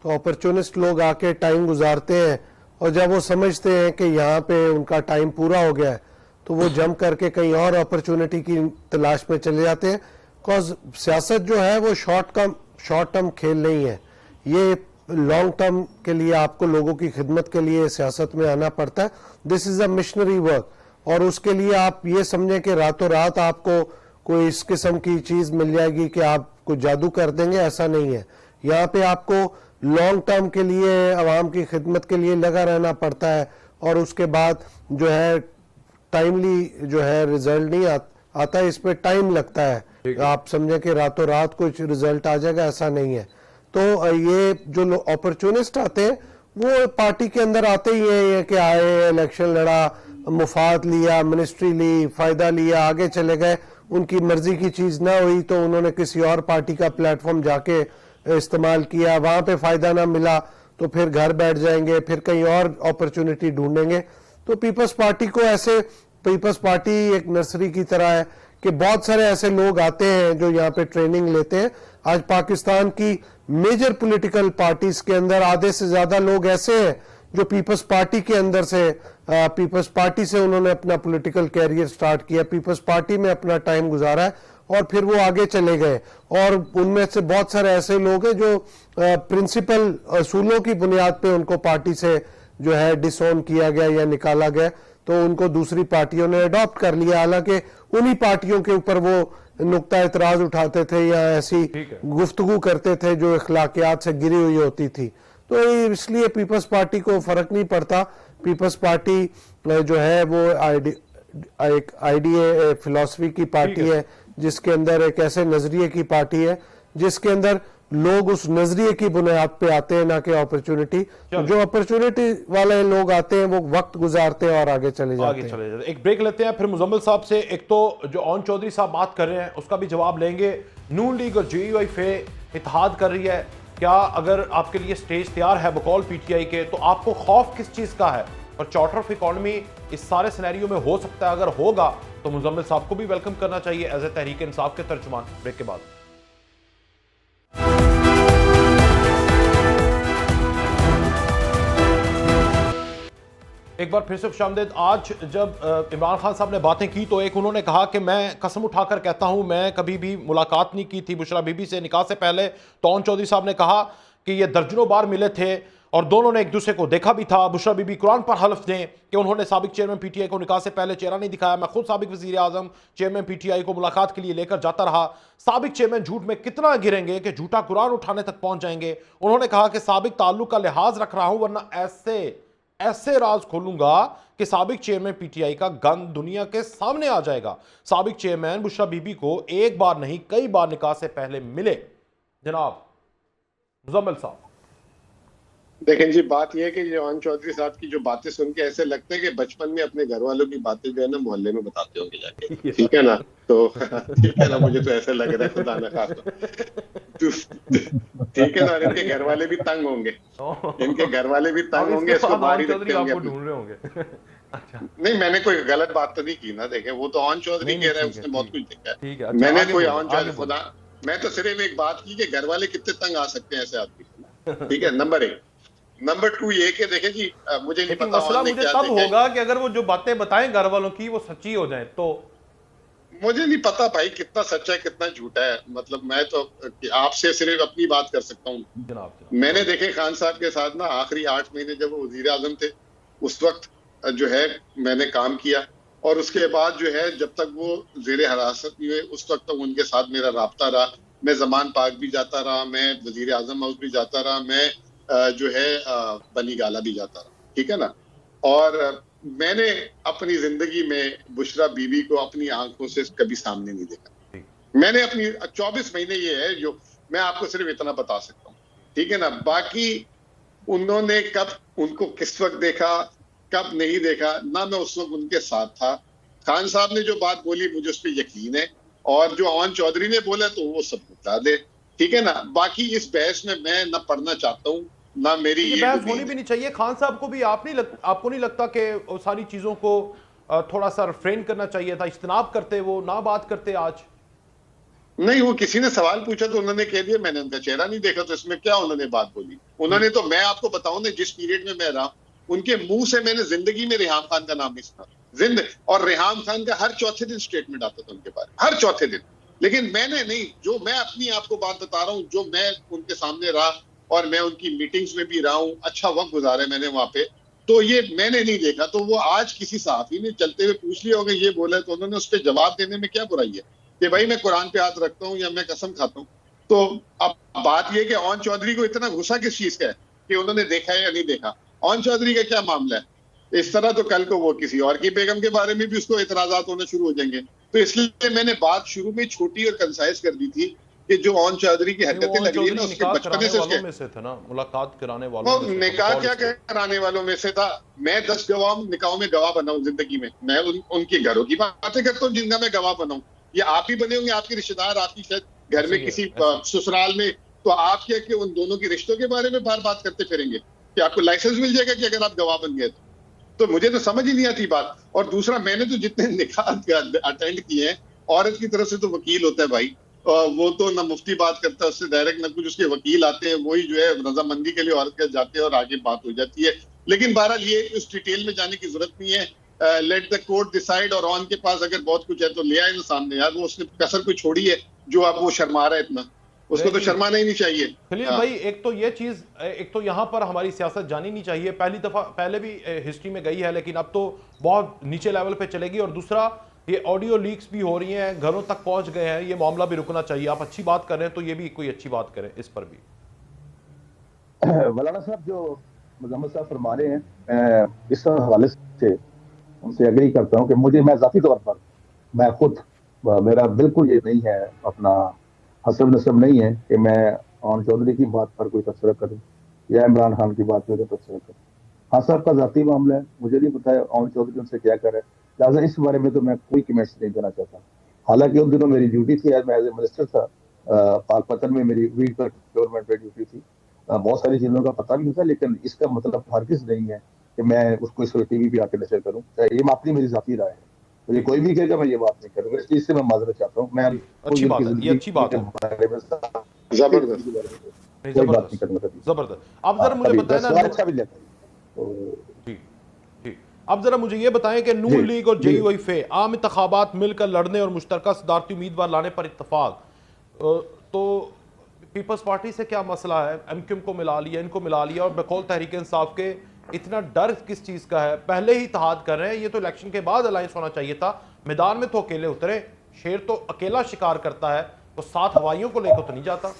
तो अपॉर्चुनिस्ट लोग आके टाइम गुजारते हैं, और जब वो समझते हैं कि यहाँ पे उनका टाइम पूरा हो गया है, तो वो जंप करके कहीं और अपॉर्चुनिटी की तलाश में चले जाते हैं। बिकॉज सियासत जो है वो शॉर्ट टर्म खेल नहीं है, ये लॉन्ग टर्म के लिए आपको लोगों की खिदमत के लिए सियासत में आना पड़ता है। This is a missionary work, और उसके लिए आप ये समझें कि रातों रात आपको कोई इस किस्म की चीज मिल जाएगी कि आप कुछ जादू कर देंगे, ऐसा नहीं है। यहाँ पे आपको लॉन्ग टर्म के लिए, आवाम की खिदमत के लिए लगा रहना पड़ता है, और उसके बाद जो है टाइमली जो है रिजल्ट नहीं आता है, इस पे टाइम लगता है। आप समझें कि रातों रात कुछ रिजल्ट आ जाएगा, ऐसा नहीं है। तो ये जो अपॉर्चुनिस्ट आते हैं वो पार्टी के अंदर आते ही हैं कि आए, इलेक्शन लड़ा, मुफाद लिया, मिनिस्ट्री ली, फायदा लिया, आगे चले गए, उनकी मर्जी की चीज ना हुई तो उन्होंने किसी और पार्टी का प्लेटफॉर्म जाके इस्तेमाल किया, वहां पे फायदा ना मिला तो फिर घर बैठ जाएंगे, फिर कहीं और अपॉर्चुनिटी ढूंढेंगे। तो पीपल्स पार्टी को ऐसे, पीपल्स पार्टी एक नर्सरी की तरह है कि बहुत सारे ऐसे लोग आते हैं जो यहाँ पे ट्रेनिंग लेते हैं। आज पाकिस्तान की मेजर पॉलिटिकल पार्टीज के अंदर आधे से ज्यादा लोग ऐसे हैं जो पीपल्स पार्टी के अंदर से, पीपल्स पार्टी से उन्होंने अपना पॉलिटिकल कैरियर स्टार्ट किया, पीपल्स पार्टी में अपना टाइम गुजारा है, और फिर वो आगे चले गए। और उनमें से बहुत सारे ऐसे लोग हैं जो प्रिंसिपल असूलों की बुनियाद पे उनको पार्टी से जो है डिसोन किया गया या निकाला गया, तो उनको दूसरी पार्टियों ने अडॉप्ट कर लिया। हालांकि उन्हीं पार्टियों के ऊपर वो नुक्ता इतराज उठाते थे या ऐसी ठीक है। गुफ्तगू करते थे जो अखलाकियात से गिरी हुई होती थी। तो इसलिए पीपल्स पार्टी को फर्क नहीं पड़ता। पीपल्स पार्टी जो है वो एक आइडिया फिलॉसफी की पार्टी है, जिसके अंदर एक ऐसे नजरिए की पार्टी है जिसके अंदर लोग उस नजरिए की बुनियाद पे आते हैं, ना कि अपॉर्चुनिटी। जो अपॉर्चुनिटी वाले लोग आते हैं वो वक्त गुजारते हैं और आगे चले जाते हैं। एक ब्रेक लेते हैं, फिर मुजम्मिल साहब से एक तो जो ओन चौधरी साहब बात कर रहे हैं उसका भी जवाब लेंगे। नून लीग और जेयूआई फे इत्तेहाद कर रही है, क्या अगर आपके लिए स्टेज तैयार है बकौल पीटीआई के, तो आपको खौफ किस चीज का है? और चार्टर ऑफ इकोनॉमी इस सारे सिनेरियो में हो सकता है, अगर होगा तो मुजम्मिल साहब को भी वेलकम करना चाहिए एज ए तहरीक इंसाफ के तर्जुमान। ब्रेक के बाद एक बार फिर से खुशामदीद। आज जब इमरान खान साहब ने बातें की तो एक उन्होंने कहा कि मैं कसम उठाकर कहता हूं मैं कभी भी मुलाकात नहीं की थी बुशरा बीबी से निकाह से पहले। तो ओन चौधरी साहब ने कहा कि ये दर्जनों बार मिले थे और दोनों ने एक दूसरे को देखा भी था। बुशरा बीबी कुरान पर हल्फ दें कि उन्होंने साबिक चेयरमैन पीटीआई को निकाह से पहले चेहरा नहीं दिखाया। मैं खुद साबिक वजीर आजम चेयरमैन पीटीआई को मुलाकात के लिए लेकर जाता रहा। साबिक चेयरमैन झूठ में कितना गिरेंगे कि झूठा कुरान उठाने तक पहुंच जाएंगे। उन्होंने कहा कि साबिक ताल्लुक का लिहाज रख रहा हूं, वरना ऐसे राज खोलूंगा कि साबिक चेयरमैन पीटीआई का गंद दुनिया के सामने आ जाएगा। साबिक चेयरमैन बुशरा बीबी को एक बार नहीं कई बार निकाह से पहले मिले। जनाब मुजम्मिल साहब, देखें जी, बात यह है कि ये ओन चौधरी साहब की जो बातें सुन के ऐसे लगता है कि बचपन में अपने घर वालों की बातें जो है ना मोहल्ले में बताते होंगे जाके, ठीक है ना? तो ठीक है ना, मुझे तो ऐसा लग रहा है खुदा ना खास्ता, ठीक है ना? और इनके घर वाले भी तंग होंगे, इनके घर वाले भी तंग होंगे, इसको बाहर ही रखते होंगे, ढूंढ रहे होंगे। अच्छा, नहीं, मैंने कोई गलत बात तो नहीं की ना। देखें, वो तो ओन चौधरी कह रहे हैं, उसने बहुत कुछ देखा ठीक है। है, मैंने कोई ओन चौधरी खुदा, मैं तो सिर्फ एक बात की कि घर वाले कितने तंग आ सकते हैं ऐसे आदमी, ठीक है? नंबर 1। नंबर 2 ये कि देखें जी, मुझे नहीं पता मसला मुझे तब होगा कि अगर वो जो बातें बताएं घर वालों की वो सच्ची हो जाए। तो मुझे नहीं पता भाई कितना सच्चा है कितना झूठा है। मतलब मैं तो आपसे सिर्फ अपनी बात कर सकता हूँ। जनाब मैंने देखे खान साहब के साथ ना आखिरी 8 महीने जब वो वजीर आजम थे, उस वक्त जो है मैंने काम किया, और उसके बाद जो है जब तक वो ज़ेरे हिरासत हुए उस वक्त तक उनके साथ मेरा राब्ता रहा। मैं जमान पाक भी जाता रहा, मैं वजीर आजम हाउस भी जाता रहा, मैं जो है बनी गाला भी जाता रहा, ठीक है ना? और मैंने अपनी जिंदगी में बुशरा बीबी को अपनी आंखों से कभी सामने नहीं देखा। मैंने अपनी 24 महीने, ये है जो मैं आपको सिर्फ इतना बता सकता हूँ, ठीक है ना? बाकी उन्होंने कब उनको किस वक्त देखा कब नहीं देखा ना, मैं उस वक्त उनके साथ था। खान साहब ने जो बात बोली मुझे उस पर यकीन है, और जो ओन चौधरी ने बोला तो वो सब बता दे, ठीक है ना? बाकी इस बहस में मैं ना पढ़ना चाहता हूँ ना मेरी ये बहस होनी भी नहीं चाहिए। खान साहब को भी आपको नहीं लगता कि सारी चीजों को थोड़ा सा रिफ्रेन करना चाहिए था? इज्तनाब करते, वो ना बात करते आज। नहीं, वो किसी ने सवाल पूछा तो उन्होंने कह दिया मैंने उनका चेहरा नहीं देखा, तो इसमें क्या उन्होंने बात बोली? उन्होंने तो, मैं आपको बताऊं ना, जिस पीरियड में मैं रहा उनके मुंह से मैंने जिंदगी में रेहाम खान का नाम नहीं सुना। और रेहाम खान का हर चौथे दिन स्टेटमेंट आता था उनके बारे में, हर चौथे दिन। लेकिन मैंने नहीं, जो मैं अपनी आपको बात बता रहा हूँ, जो मैं उनके सामने रहा और मैं उनकी मीटिंग्स में भी रहा हूँ, अच्छा वक्त गुजारा मैंने वहां पे, तो ये मैंने नहीं देखा। तो वो आज किसी सहाफी ने चलते हुए पूछ लिया होगा ये बोला, तो उन्होंने उस पर जवाब देने में क्या बुराई है कि भाई मैं कुरान पे हाथ रखता हूँ या मैं कसम खाता हूँ। तो अब बात यह कि ओन चौधरी को इतना गुस्सा किस चीज का है कि उन्होंने देखा है या नहीं देखा? ओन चौधरी का क्या मामला है? इस तरह तो कल को वो किसी और की बेगम के बारे में भी उसको इतराजात होने शुरू हो जाएंगे। तो इसलिए मैंने बात शुरू में छोटी और कंसाइज कर दी थी कि जो ओन चौधरी की हरकतें लग रही है ना, उसके बचपने से उसके में से थे ना, मुलाकात कराने वालों में से, निकाह क्या कराने वालों में से था। मैं 10 निकाहों में गवाह बना हूं जिंदगी में। मैं उनके घरों की बातें करता हूँ जिनका मैं गवाह बना हूं। ये आप ही बने होंगे, आपके रिश्तेदार, आपकी शायद घर में किसी ससुराल में, तो आप क्या कि उन दोनों के रिश्तों के बारे में बार बात करते फिरेंगे कि आपको लाइसेंस मिल जाएगा कि अगर आप गवाह बन गए तो मुझे तो समझ ही नहीं आती बात। और दूसरा, मैंने तो जितने निकाह अटेंड किए हैं, औरत की तरफ से तो वकील होता है भाई, वो तो ना मुफ्ती बात करता है उससे डायरेक्ट, ना कुछ, उसके वकील आते हैं, वही जो है रजामंदी के लिए औरत के जाते हैं और आगे बात हो जाती है। लेकिन बहरहाल ये उस डिटेल में जाने की जरूरत नहीं है। Let the court decide. और ऑन के पास अगर बहुत कुछ है तो ले आए ना सामने। यार वो उसने कसर कोई छोड़ी है जो अब वो शर्मा रहा है इतना, उसको तो शर्माना ही नहीं चाहिए। खलील भाई, एक तो ये चीज, एक तो यहाँ पर हमारी सियासत जानी नहीं चाहिए, पहली दफा, पहले भी हिस्ट्री में गई है लेकिन अब तो बहुत नीचे लेवल पे चलेगी। और दूसरा, ये ऑडियो लीक्स भी हो रही हैं, घरों तक पहुंच गए हैं, ये मामला भी रुकना चाहिए। आप अच्छी बात कर रहे हैं तो ये भी कोई अच्छी बात करें इस पर भी। मौलाना साहब जो मुजम्मिल साहब फरमा रहे हैं, मैं इस हवाले से उनसे एग्री करता हूँ कि मुझे, मैं जाती तौर पर, मैं खुद, मेरा बिल्कुल ये नहीं है, अपना हसब नसब नहीं है कि मैं आन चौधरी की बात पर कोई तबसरा करूँ या इमरान खान की बात पर कोई तबसरा करूँ। हाँ साहब का जाती मामला है, मुझे नहीं पता है आन चौधरी उनसे क्या करे, लिहाजा इस बारे में तो मैं कोई कमेंट्स नहीं देना चाहता। हालांकि उन दिनों मेरी ड्यूटी थी, मैं एज ए मिनिस्टर था, पाकपतन में मेरी वीट गवर्नमेंट में ड्यूटी थी, बहुत सारी चीजों का पता भी था, लेकिन इसका मतलब हरगिज नहीं है कि मैं उसको इस टीवी पे आके नशर करूं। ये अपनी मेरी जाती राय है, मुझे कोई भी कहेगा मैं ये बात नहीं करूंगा, इस चीज से मैं माजरत चाहता हूँ। मैं अच्छी बात है, ये अच्छी बात है, जबरदस्त। कोई बात नहीं करूंगा। जबरदस्त। आप जरा मुझे बताएं ना, अच्छा भी लेता है जी जी, अब जरा मुझे ये बताएं कि नून लीग और JUIF आम इंतखाबात मिलकर लड़ने और मुश्तरका सदारती उम्मीदवार लाने पर इत्तफाक, तो पीपल्स पार्टी से क्या मसला है? MQM को मिला लिया, इनको मिला लिया, और बकौल तहरीक इंसाफ के इतना डर किस चीज़ का है? पहले ही इत्तेहाद कर रहे हैं, ये तो इलेक्शन के बाद अलायंस होना चाहिए था। मैदान में तो अकेले उतरे, शेर तो अकेला शिकार करता है, तो 7 हवाइयों को लेकर तो नहीं जाता।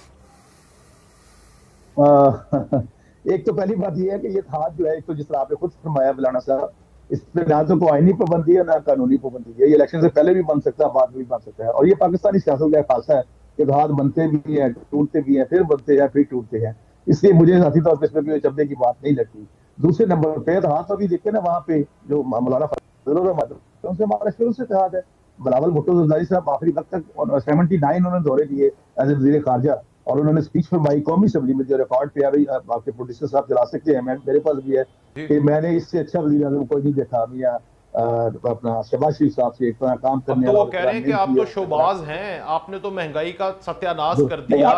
एक तो पहली बात यह है कि ये था जो है, तो जिस तरह आपने खुद फरमाया मौलाना साहब, इस पे ना तो कोई आईनी पाबंदी है ना कानूनी पाबंदी है। ये इलेक्शन से पहले भी बन सकता है, बाद में भी बन सकता है, और ये पाकिस्तानी सियासत का खासा है कि हाथ बनते भी हैं, टूटते भी हैं, फिर बनते हैं, फिर टूटते हैं। इसलिए मुझे साथी तौर पर इसमें कोई चबने की बात नहीं लगती। दूसरे नंबर पे हाथ अभी देखे ना, वहाँ पे जो मौलाना उनसे हमारा शुरू से इत्तेहाद है। बिलावल भुट्टो जरदारी साहब आखिरी वक्त तक 79 उन्होंने दौरे दिए एज ए वजीर खारजा, और उन्होंने स्पीच फरमाई कौमी असम्बली में, जो रिकॉर्ड पे अभी आपके प्रोड्यूसर साहब चला सकते हैं, मेरे पास भी है, कि मैंने इससे अच्छा वजीर आजम कोई नहीं देखा। मियां अपना शहबाज शरीफ साहब से एक तरह काम करने तो वो कह रहे हैं कि आप तो शोबाज हैं, आपने तो महंगाई का सत्यानाश कर दिया,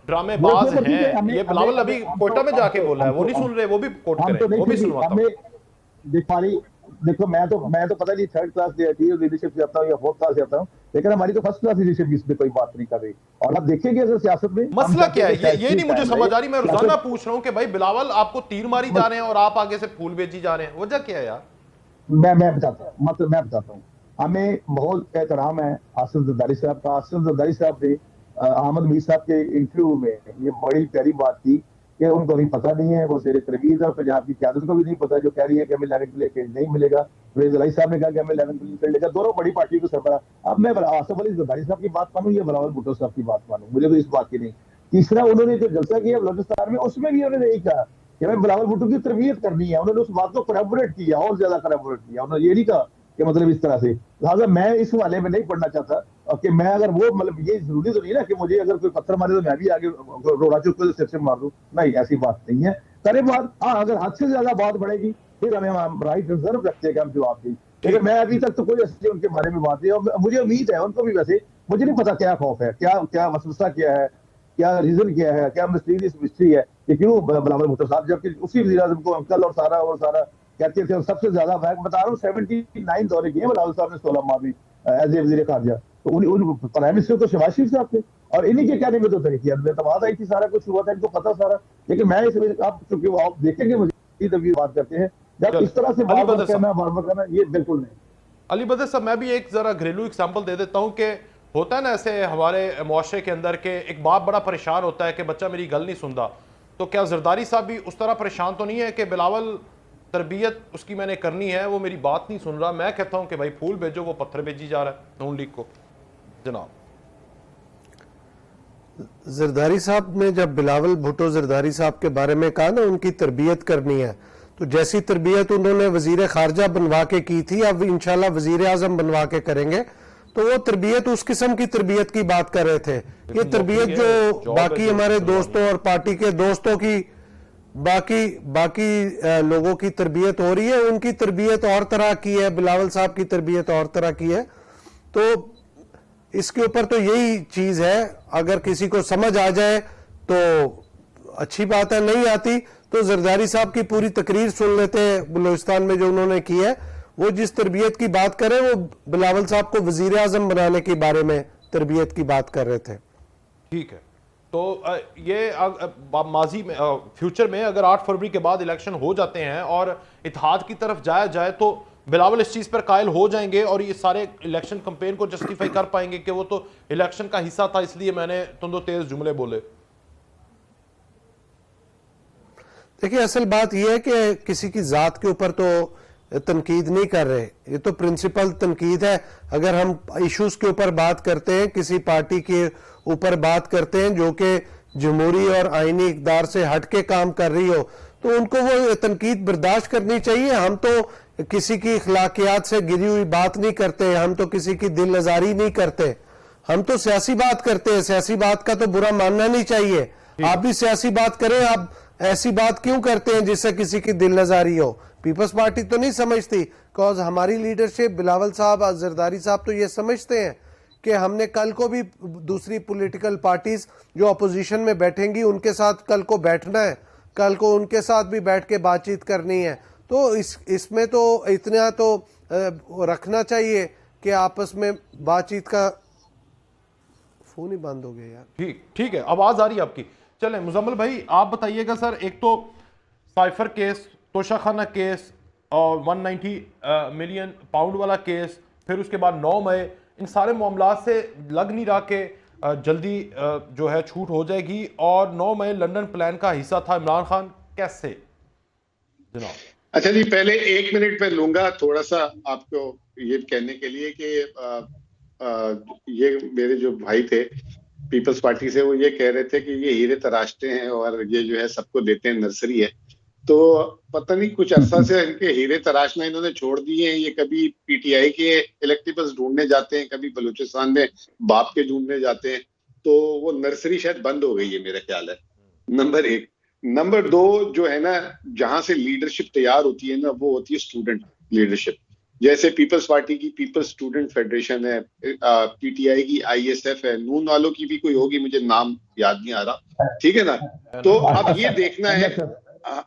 ड्रामेबाज हैं। ये बिलावल अभी कोयटा में जाके बोला है, वो नहीं सुन रहे, वो भी कोट करें, वो भी सुनवाता हूं। देखो मैं तो पता नहीं थर्ड क्लास लीडरशिप से आता हूँ या फोर्थ क्लास से आता हूँ, लेकिन हमारी तो फर्स्ट क्लास लीडरशिप इसमें कोई बात नहीं कर रही। और आप देखेंगे अगर सियासत में मसला क्या है, ये नहीं मुझे समझ आ रही। मैं रोजाना पूछ रहा हूँ कि भाई बिलावल आपको तीर मारी जा रहे हैं और आप आगे से फूल बेची जा रहे हैं, वजह क्या है यार? मैं बताता हूँ, मतलब मैं बताता हूँ। हमें बहुत एहतराम है आसिफ जरदारी साहब का। आसिफ जरदारी साहब ने अहमद मीर साहब के इंटरव्यू में ये बड़ी प्यारी बात की कि उनको अभी पता नहीं है, वो शेर तरवीज है, पंजाब की क्यादत को भी नहीं पता, जो कह रही है कि हमें 11 लेके नहीं मिलेगा। रेज़ साहब ने कहा कि हमें 11 मिलेगा, दोनों बड़ी पार्टी को सरबरा। अब मैं आसिफ अली जरदारी साहब की बात मानूं या बिलावल भुट्टो साहब की बात मानूं, मुझे तो इस बात की नहीं। तीसरा, उन्होंने जो जलसा किया बलोचिस्तान में, उसमें भी उन्होंने यही कहा कि हमें बिलावल भुट्टो की तरबियत करनी है। उन्होंने उस बात को कोलैबोरेट किया, और ज्यादा कोलैबोरेट किया। उन्होंने ये नहीं कहा कि मतलब इस तरह से। लिहाजा मैं इस हवाले में नहीं पढ़ना चाहता कि मैं, अगर वो मतलब ये जरूरी तो नहीं ना कि मुझे अगर कोई पत्थर मारे तो मैं भी आगे रोड़ा चुप कर सिर से मार दूं, नहीं, ऐसी बात नहीं है। करे बात, हाँ, अगर हद से ज्यादा बात बढ़ेगी फिर हमें राइट रिजर्व रखते हैं कि हम जवाब दें, लेकिन मैं अभी तक तो कोई ऐसे उनके बारे में बात नहीं। और मुझे उम्मीद है उनको भी, वैसे मुझे नहीं पता क्या खौफ है, क्या वसवसा क्या है, क्या रीजन क्या है, क्या मिस्ट्री है कि क्यों बिलावल भुट्टो साहब, जबकि उसी वज़ीर आज़म को अंकल और सारा कहते थे। और सबसे ज्यादा मैं बता रहा हूँ 79 दौरे किए बिलावल साहब ने 16 माह में एज ए वज़ीर खारजा। तो उन प्राइम मिनिस्टर तो शहबाज शरीफ साहब थे, और इन्हीं के कहने में तो तरीके एतमाद आई थी, सारा कुछ हुआ था, इनको पता सारा। लेकिन मैं इसमें आप चूंकि आप देखेंगे मुझे तभी बात करते हैं, जब इस तरह से बार बार करना ये बिल्कुल नहीं। अली बदर साहब, मैं भी एक जरा घरेलू एग्जाम्पल दे देता हूँ कि होता है ना ऐसे हमारे मुआशरे के अंदर के एक बाप बड़ा परेशान होता है कि बच्चा मेरी गल नहीं सुनता। तो क्या जरदारी साहब भी उस तरह परेशान तो नहीं है कि बिलावल तरबियत उसकी मैंने करनी है, वो मेरी बात नहीं सुन रहा, मैं कहता हूं कि भाई फूल भेजो, वो पत्थर भेजी जा रहा है नून लीग को? जनाब जरदारी साहब ने जब बिलावल भुट्टो जरदारी साहब के बारे में कहा ना उनकी तरबियत करनी है, तो जैसी तरबियत उन्होंने वजीर खारजा बनवा के की थी, अब इंशाल्लाह वजीर आजम बनवा के करेंगे। तो वो तरबियत, उस किस्म की तरबियत की बात कर रहे थे। ये तरबियत जो बाकी हमारे दोस्तों और पार्टी के दोस्तों की बाकी लोगों की तरबियत हो रही है, उनकी तरबियत और तरह की है, बिलावल साहब की तरबियत और तरह की है। तो इसके ऊपर तो यही चीज है, अगर किसी को समझ आ जाए तो अच्छी बात है, नहीं आती तो जरदारी साहब की पूरी तकरीर सुन लेते हैं बलूचिस्तान में जो उन्होंने की है। वो जिस तरबियत की बात करें, वो बिलावल साहब को वजीर आजम बनाने के बारे में तरबियत की बात कर रहे थे। ठीक है, तो ये माजी में फ्यूचर में अगर 8 फरवरी के बाद इलेक्शन हो जाते हैं और इत्तेहाद की तरफ जाया जाए, तो बिलावल इस चीज पर कायल हो जाएंगे और ये सारे इलेक्शन कैंपेन को जस्टिफाई कर पाएंगे कि वो तो इलेक्शन का हिस्सा था, इसलिए मैंने तुम तेज जुमले बोले? देखिए, असल बात यह है कि किसी की जात के ऊपर तो तनकीद नहीं कर रहे, ये तो प्रिंसिपल तनकीद है। अगर हम इश्यूज के ऊपर बात करते हैं, किसी पार्टी के ऊपर बात करते हैं जो कि जमहूरी और आईनी इक़्तिदार से हटके काम कर रही हो, तो उनको वो तनकीद बर्दाश्त करनी चाहिए। हम तो किसी की अखलाकियात से गिरी हुई बात नहीं करते, हम तो किसी की दिल नजारी नहीं करते, हम तो सियासी बात करते हैं। सियासी बात का तो बुरा मानना नहीं चाहिए। आप भी सियासी बात करें, आप ऐसी बात क्यों करते हैं जिससे किसी की दिल नजारी हो? पीपल्स पार्टी तो नहीं समझती, बिकॉज हमारी लीडरशिप, बिलावल साहब, जरदारी साहब तो ये समझते हैं कि हमने कल को भी दूसरी पॉलिटिकल पार्टीज जो अपोजिशन में बैठेंगी उनके साथ कल को बैठना है, कल को उनके साथ भी बैठ के बातचीत करनी है। तो इसमें तो इतना तो रखना चाहिए कि आपस में बातचीत का। फोन ही बंद हो गया यार। ठीक है, आवाज आ रही है आपकी। चलें मुजम्मिल भाई, आप बताइएगा सर, एक तो साइफर केस, तोशाखाना केस और 190 मिलियन पाउंड वाला केस, फिर उसके बाद 9 मई, इन सारे मामला से लग नहीं रहा कि जल्दी जो है छूट हो जाएगी। और 9 मई लंदन प्लान का हिस्सा था इमरान खान, कैसे जनाब? अच्छा जी, पहले 1 मिनट में लूंगा थोड़ा सा आपको ये कहने के लिए कि ये मेरे जो भाई थे पीपल्स पार्टी से, वो ये कह रहे थे कि ये हीरे तराशते हैं और ये जो है सबको देते हैं, नर्सरी है। तो पता नहीं कुछ अरसा से इनके हीरे तराशना इन्होंने छोड़ दिए हैं। ये कभी पीटीआई के इलेक्टेबल्स ढूंढने जाते हैं, कभी बलूचिस्तान में बाप के ढूंढने जाते हैं। तो वो नर्सरी शायद बंद हो गई है, मेरा ख्याल है, नंबर 1। नंबर 2 जो है ना, जहां से लीडरशिप तैयार होती है ना, वो होती है स्टूडेंट लीडरशिप। जैसे पीपल्स पार्टी की पीपल्स स्टूडेंट फेडरेशन है, पीटीआई की आईएसएफ है, नून वालों की भी कोई होगी, मुझे नाम याद नहीं आ रहा, ठीक है ना। तो अब ये देखना है,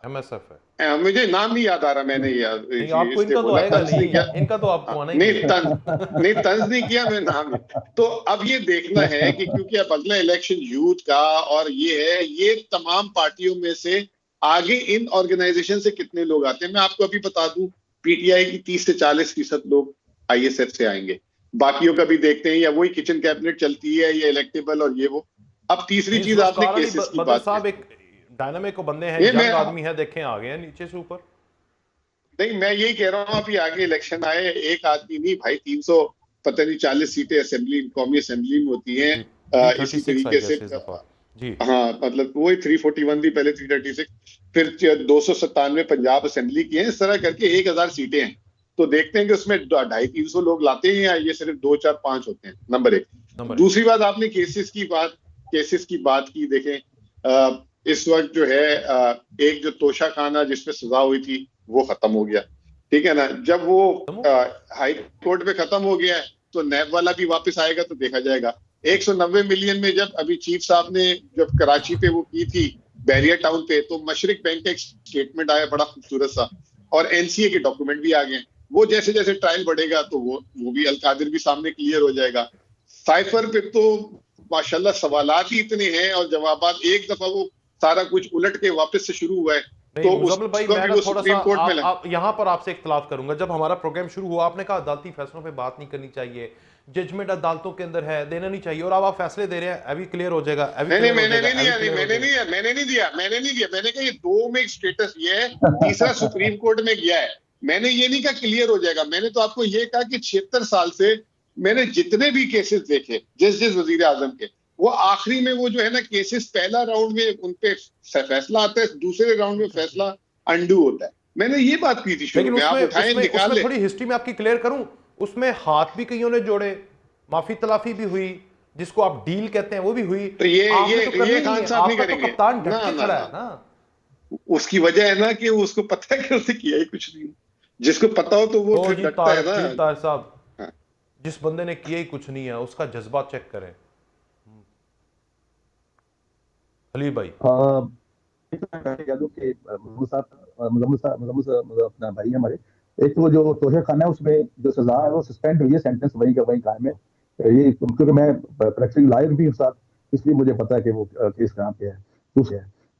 एमएसएफ है, मुझे नाम नहीं याद आ रहा, मैंने आपको इनका तो आएगा नहीं, इनका तो आपको आना ही नहीं, तंज नहीं किया मैं नाम। तो अब ये देखना है कि क्योंकि अब अगला इलेक्शन यूथ का और ये है, ये तमाम पार्टियों में से आगे इन ऑर्गेनाइजेशन से कितने लोग आते हैं। मैं आपको अभी बता दूं, पीटीआई की 30 से 40% लोग आईएसएफ से आएंगे, बाकियों का भी देखते हैं, या वही किचन कैबिनेट चलती है, या इलेक्टेबल और ये वो। अब तीसरी चीज आपने केसेस की बात साहब, एक डायनामिक को बंदे हैं, यंग आदमी है, देखें आ गए हैं नीचे से ऊपर। नहीं, मैं यही कह रहा हूँ, अभी आगे इलेक्शन आए, एक आदमी नहीं भाई, 300 पता नहीं 40 सीटें असेंबली, कौमी असेंबली में होती हैं इसी तरीके से। जी हाँ, मतलब वही 341 थी पहले, 336, फिर 297 पंजाब असेंबली की है, इस तरह करके 1000 सीटें हैं। तो देखते हैं कि उसमें 250-300 लोग लाते हैं या ये सिर्फ 2, 4, 5 होते हैं, नंबर 1। दूसरी बात, आपने केसेस की बात की, देखें इस वक्त जो है एक जो तोशाखाना जिसमें सजा हुई थी वो खत्म हो गया, ठीक है ना। जब वो हाई कोर्ट में खत्म हो गया है तो नैब वाला भी वापस आएगा तो देखा जाएगा। 190 मिलियन में जब अभी चीफ साहब ने जब कराची पे वो की थी, बैरियर टाउन पे, तो मशरिक बैंक का एक स्टेटमेंट आया बड़ा खूबसूरत सा, और एनसीए के डॉक्यूमेंट भी आ गए। वो जैसे जैसे ट्रायल बढ़ेगा तो वो भी अलकादिर भी सामने क्लियर हो जाएगा। साइफर पे तो माशाल्लाह सवालात ही इतने हैं और जवाबात, एक दफा वो सारा कुछ उलट के वापस से शुरू हुआ है। तो भाई, मैं थोड़ा सा यहाँ पर आपसे इख्तिलाफ करूंगा। जब हमारा प्रोग्राम शुरू हुआ, आपने कहा अदालती फैसलों पे बात नहीं करनी चाहिए, जजमेंट अदालतों के अंदर है, देना नहीं चाहिए, और अब आप फैसले दे रहे हैं, अभी क्लियर हो जाएगा। मैंने नहीं दिया। मैंने कहा ये 2 में स्टेटस ये है, तीसरा सुप्रीम कोर्ट में गया है। मैंने ये नहीं कहा क्लियर हो जाएगा, मैंने तो आपको ये कहा कि 76 साल से मैंने जितने भी केसेस देखे जिस वजीर आजम के, वो आखिरी में वो जो है ना केसेस, पहला राउंड में उनपे फैसला आता है, दूसरे राउंड में फैसला अंडू होता है। मैंने ये बात की थी शुरू में, आप उठाएं निकाल ले। थोड़ी हिस्ट्री में आपकी क्लियर करूं, उसमें हाथ भी कईयों ने जोड़े, माफी तलाफी भी हुई, जिसको आप डील कहते हैं वो भी हुई। तो ये खान साहब नहीं करेंगे, कप्तान ढक के खड़ा है ना। उसकी वजह है ना कि उसको पता है कि उसने किया ही कुछ नहीं। जिसको पता हो तो वो फिर डरता है ना। ताहिर साहब, जिस बंदे ने किया ही कुछ नहीं है, उसका जज्बा चेक करें। अली भाई, अपना भाई हमारे, एक तो जो तोशाखाना है उसमें जो सजा है वो सस्पेंड हुई है, सेंटेंस वही का वही कायम है। ये क्योंकि मैं प्रैक्टिकल लॉयर भी हूँ साथ, इसलिए मुझे पता है कि वो केस कहाँ पे है।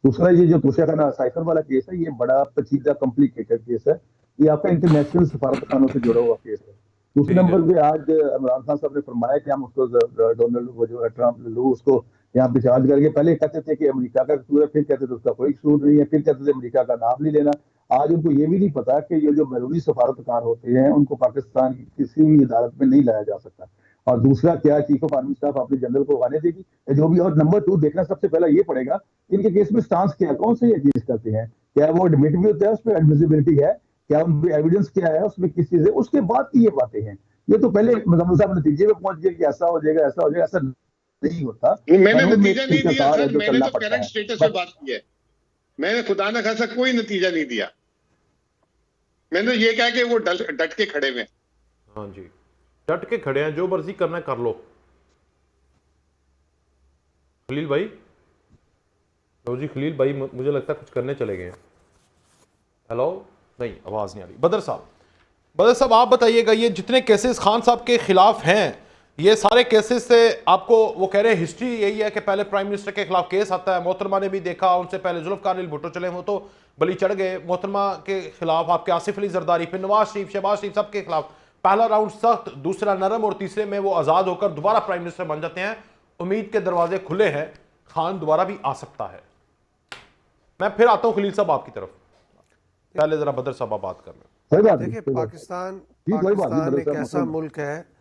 दूसरा ये जो तोशाखाना साइफर वाला केस है, ये बड़ा पेचीदा कॉम्प्लिकेटेड केस है। ये आपका इंटरनेशनल सफारत खानों से जुड़ा हुआ केस है। दूसरे नंबर पे आज इमरान खान साहब ने फरमाया कि हम उसको डोनाल्ड वो जो है ट्रम्प लू उसको यहाँ पे चार्ज करके, पहले कहते थे कि अमेरिका का कसूर है, फिर कहते थे उसका कोई कसूर नहीं है, फिर कहते थे अमेरिका का नाम नहीं लेना। आज उनको ये भी नहीं पता कि ये जो बैरूनी सफारतकार होते हैं उनको पाकिस्तान की किसी भी अदालत में नहीं लाया जा सकता। और दूसरा क्या, चीफ ऑफ आर्मी स्टाफ अपने जनरल को आने देगी जो भी। और नंबर 2 देखना सबसे पहला ये पड़ेगा इनके केस में स्टांस क्या है, कौन से ये केस करते हैं, क्या वो एडमिट भी होता है, उसमें एडमिसिबिलिटी है, क्या उन पे एविडेंस क्या है, उसमें किस चीज है, उसके बाद की ये बातें हैं। ये तो पहले मुजम्मिल साहब नतीजे पे पहुंच गए कि ऐसा हो जाएगा, ऐसा हो जाएगा, ऐसा नहीं होता। मैंने कानून में नतीजा नहीं दिया तरीकाकार है सर, जो मैंने चलना तो पड़ता करंट है। स्टेटस पे बात की है। मैंने खुदा न खासा कोई नतीजा नहीं दिया, मैंने ये कहा कि वो डट के खड़े हुए। हाँ जी, डट के खड़े हैं, जो मर्जी करना है कर लो। खलील भाई, लो जी खलील भाई, मुझे लगता है कुछ करने चले गए हैं। हेलो, नहीं आवाज नहीं आ रही। बदर साहब आप बताइएगा, ये जितने केसेस खान साहब के खिलाफ हैं, ये सारे केसेस से आपको वो कह रहे हैं हिस्ट्री यही है कि पहले प्राइम मिनिस्टर के खिलाफ केस आता है। मोहतरमा ने भी देखा, उनसे पहले जुल्फकार अली भुट्टो चले, वो तो बली चढ़ गए। मोहतरमा के खिलाफ आपके आसिफ अली जरदारी, फिर नवाज शरीफ, शहबाज शरीफ, सबके खिलाफ पहला राउंड सख्त, दूसरा नरम और तीसरे में वो आजाद होकर दोबारा प्राइम मिनिस्टर बन जाते हैं। उम्मीद के दरवाजे खुले हैं, खान दोबारा भी आ सकता है। मैं फिर आता हूं खलील साहब आपकी तरफ, पहले जरा बदर साहब बात कर लें। देखिए, पाकिस्तान एक ऐसा मुल्क है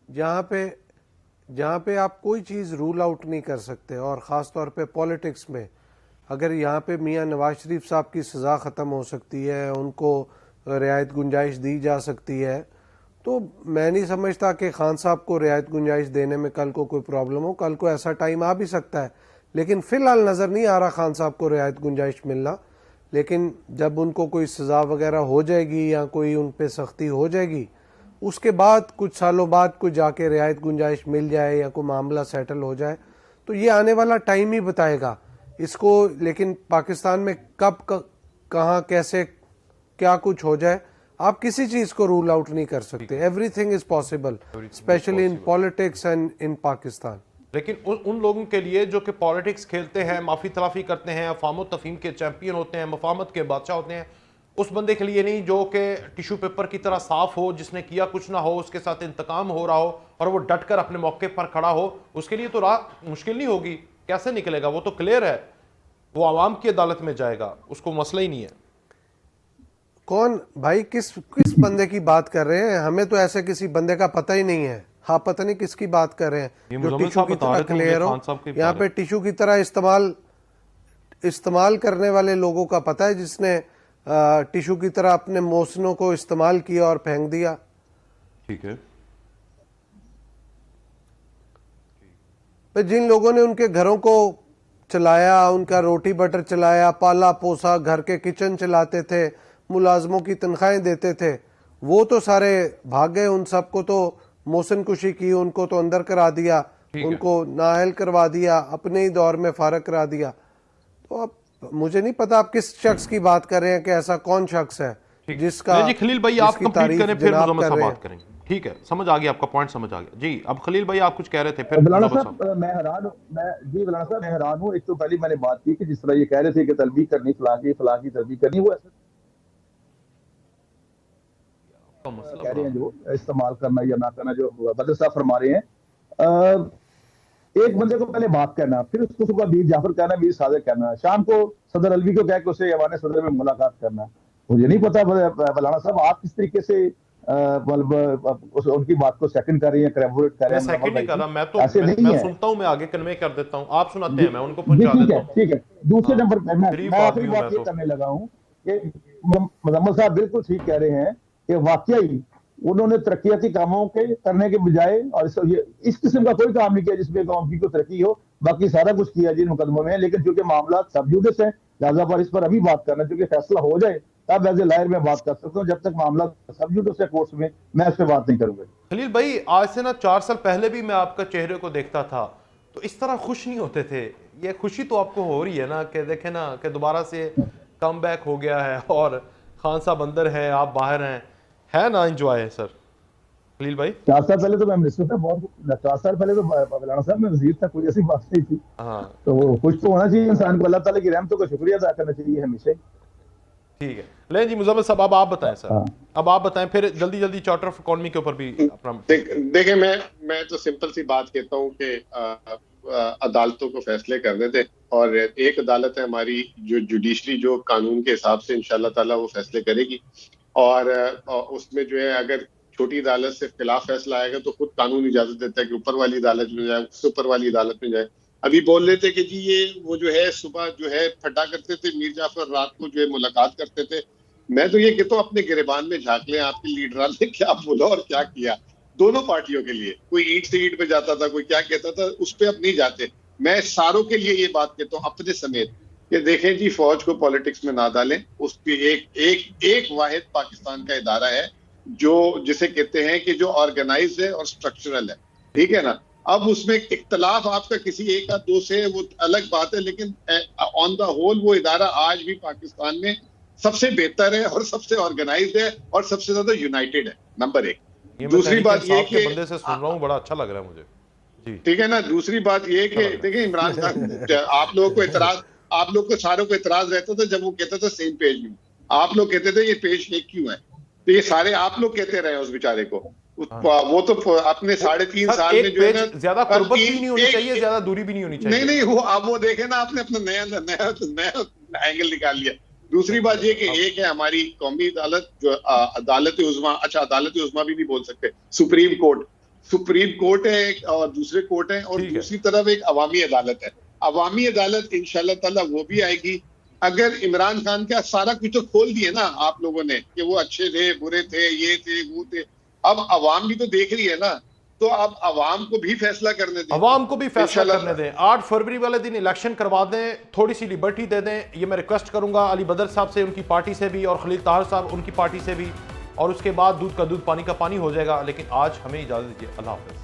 जहाँ पे आप कोई चीज़ रूल आउट नहीं कर सकते, और ख़ास तौर पे पॉलिटिक्स में अगर यहाँ पे मियाँ नवाज शरीफ साहब की सज़ा ख़त्म हो सकती है, उनको रियायत गुंजाइश दी जा सकती है, तो मैं नहीं समझता कि खान साहब को रियायत गुंजाइश देने में कल को कोई प्रॉब्लम हो। कल को ऐसा टाइम आ भी सकता है, लेकिन फ़िलहाल नज़र नहीं आ रहा खान साहब को रियायत गुंजाइश मिलना। लेकिन जब उनको कोई सज़ा वगैरह हो जाएगी या कोई उन पे सख्ती हो जाएगी, उसके बाद कुछ सालों बाद कोई जाके रियायत गुंजाइश मिल जाए या कोई मामला सेटल हो जाए, तो ये आने वाला टाइम ही बताएगा इसको। लेकिन पाकिस्तान में कब कहाँ कैसे क्या कुछ हो जाए, आप किसी चीज को रूल आउट नहीं कर सकते। Everything is possible, specially in politics and in Pakistan. लेकिन उन लोगों के लिए जो कि पॉलिटिक्स खेलते हैं, माफ़ी तलाफ़ी करते हैं, अफ़ाम तफ़हीम के चैंपियन होते हैं, मफाहमत के बादशाह होते हैं, उस बंदे के लिए नहीं जो कि टिश्यू पेपर की तरह साफ हो, जिसने किया कुछ ना हो, उसके साथ इंतकाम हो रहा हो और वो डट कर अपने मौके पर खड़ा हो, उसके लिए तो राह मुश्किल नहीं होगी। कैसे निकलेगा? वो तो क्लियर है, वो आवाम की अदालत में जाएगा, उसको मसला ही नहीं है। कौन भाई, किस बंदे की बात कर रहे हैं? हमें तो ऐसे किसी बंदे का पता ही नहीं है। हाँ, पता नहीं किसकी बात कर रहे हैं जो टिश्यू की तरह क्लियर हो। यहाँ पे टिश्यू की तरह इस्तेमाल करने वाले लोगों का पता है, जिसने टिश्यू की तरह अपने मोहसिनों को इस्तेमाल किया और फेंक दिया। ठीक है, जिन लोगों ने उनके घरों को चलाया, उनका रोटी बटर चलाया, पाला पोसा, घर के किचन चलाते थे, मुलाजमों की तनख्वाहें देते थे, वो तो सारे भाग गए। उन सबको तो मोहसिन कुशी की, उनको तो अंदर करा दिया, उनको नाअहल करवा दिया, अपने ही दौर में फारग करा दिया। तो अब मुझे नहीं पता आप किस शख्स की बात कर रहे हैं कि ऐसा कौन शख्स है जिसका जी खलील भाई आप कंप्लीट करें, फिर मुजम्मिल साहब बात करेंगे। ठीक है, समझ आ गया, आपका पॉइंट समझ आ गया जी। अब खलील भाई आप कुछ कह रहे थे, फिर मौलाना साहब मैं हैरान हूँ। एक तो पहले मैंने बात की कि जिस तरह ये कह रहे थे कि तलबी करनी, फलां की तलबी करनी, वो ऐसा कह रहे हैं जो इस्तेमाल करना या ना करना, जो बदर साहब फरमा रहे हैं। एक बंदे को पहले बात करना, फिर उसको सुबह मीर जाफर कहना, मीर सादिक कहना, शाम को सदर अलवी को कह के उसे ऐवान सदर में मुलाकात करना। मुझे नहीं पता मौलाना साहब आप किस तरीके से उनकी बात को सेकंड कर रही हैं, करैबोरेट कर रहे हैं। सेकंड नहीं कर रहा, मैं तो ऐसे नहीं है। सुनता हूं, मैं आगे कन्वे कर देता हूं, आप सुनाते हैं, मैं उनको पहुंचा देता हूं। ठीक है। दूसरे नंबर पर मैं आखिरी बात ये करने लगा हूं कि मुजम्मिल साहब बिल्कुल ठीक कह रहे हैं कि वाकई उन्होंने तरक्याती कामों के करने के बजाय और इस किस्म का कोई काम नहीं किया जिसमें कौम की कोई तरक्की हो। बाकी सारा कुछ किया जिन मुकदमों में, लेकिन चूंकि मामला सब जुडिस है, लिहाजा पर इस पर अभी बात करना, क्योंकि फैसला हो जाए तब एज ए लायर में बात कर सकता हूँ। जब तक मामला सब जुडिस है कोर्ट्स में, मैं इस पर बात नहीं करूंगा। खलील भाई, आज से ना 4 साल पहले भी मैं आपका चेहरे को देखता था तो इस तरह खुश नहीं होते थे। ये खुशी तो आपको हो रही है ना कि देखे ना कि दोबारा से कम बैक हो गया है और खान साहब अंदर है, आप बाहर हैं, है ना? एंजॉय है सर। खलील भाई 4 साल पहले तो मैं मिनिस्टर था, बहुत 4 साल पहले तो मौलाना साहब मैं वजीर था, कोई ऐसी बात नहीं थी। हाँ, तो कुछ तो होना चाहिए इंसान को, अल्लाह ताला की रहमतों का शुक्रिया अदा करना चाहिए हमेशा। ठीक है। लेकिन जी मुजम्मिल साहब, अब आप बताएं सर। हाँ। अब आप बताएं, फिर जल्दी जल्दी चार्टर ऑफ इकोनॉमी के ऊपर भी अपना। देखिए, मैं तो सिंपल सी बात कहता हूँ कि अदालतों को फैसले करने दें, और एक अदालत है हमारी जो जुडिशरी, जो कानून के हिसाब से इंशाल्लाह ताला वो फैसले करेगी, और उसमें जो है अगर छोटी अदालत से खिलाफ फैसला आएगा तो खुद कानून इजाजत देता है कि ऊपर वाली अदालत में जाए, उससे ऊपर वाली अदालत में जाए। अभी बोल रहे थे कि जी ये वो जो है सुबह जो है फटा करते थे मीर जाफर, रात को जो है मुलाकात करते थे। मैं तो ये कहता हूँ अपने गिरबान में झांक लें, आपके लीडरान ने क्या बोला और क्या किया दोनों पार्टियों के लिए। कोई ईंट से ईंट पे जाता था, कोई क्या कहता था, उस पर अब नहीं जाते। मैं सारों के लिए ये बात कहता हूँ अपने समेत कि देखें जी, फौज को पॉलिटिक्स में ना डालें। उसकी एक वाहिद पाकिस्तान का इदारा है जो जिसे कहते हैं कि जो ऑर्गेनाइज है और स्ट्रक्चरल है, ठीक है ना। अब उसमें इख्तलाफ आपका किसी एक या दो से वो अलग बात है, लेकिन ऑन द होल वो इदारा आज भी पाकिस्तान में सबसे बेहतर है और सबसे ऑर्गेनाइज्ड है और सबसे ज्यादा यूनाइटेड है, नंबर एक। दूसरी बात ये कि बंदे से सुन रहा हूँ, बड़ा अच्छा लग रहा है मुझे जी। ठीक है ना। दूसरी बात ये कि देखिए, इमरान खान, आप लोगों को इतराज, आप लोग को सारों को इतराज रहता था जब वो कहता था सेम पेज में। आप लोग कहते थे ये पेज एक क्यों है, तो ये सारे आप लोग कहते रहे उस बेचारे को। वो तो अपने 3.5 साल में जो है ना, ज्यादा कुर्बत भी नहीं होनी चाहिए, ज्यादा दूरी भी नहीं होनी चाहिए। नहीं, वो अब वो देखे ना, आपने अपना नया एंगल निकाल लिया। दूसरी बात ये कि एक है हमारी कौमी अदालत, जो अदालत उज़्मा, अच्छा अदालत उज़्मा भी नहीं बोल सकते, सुप्रीम कोर्ट है एक, और दूसरे कोर्ट है, और दूसरी तरफ एक अवामी अदालत है। अवामी अदालत इंशाल्लाह ताला वो भी आएगी। अगर इमरान खान का सारा कुछ तो खोल दिए ना आप लोगों ने कि वो अच्छे थे, बुरे थे, ये थे, वो थे, अब अवाम भी तो देख रही है ना, तो अब अवाम को भी फैसला करने दें, अवाम को भी फैसला करने दें। 8 फरवरी वाले दिन इलेक्शन करवा दें, थोड़ी सी लिबर्टी दे दें। ये मैं रिक्वेस्ट करूंगा अली बदर साहब से, उनकी पार्टी से भी, और खलील ताहर साहब उनकी पार्टी से भी, और उसके बाद दूध का दूध पानी का पानी हो जाएगा। लेकिन आज हमें इजाजत दीजिए, अल्लाह हाफिज।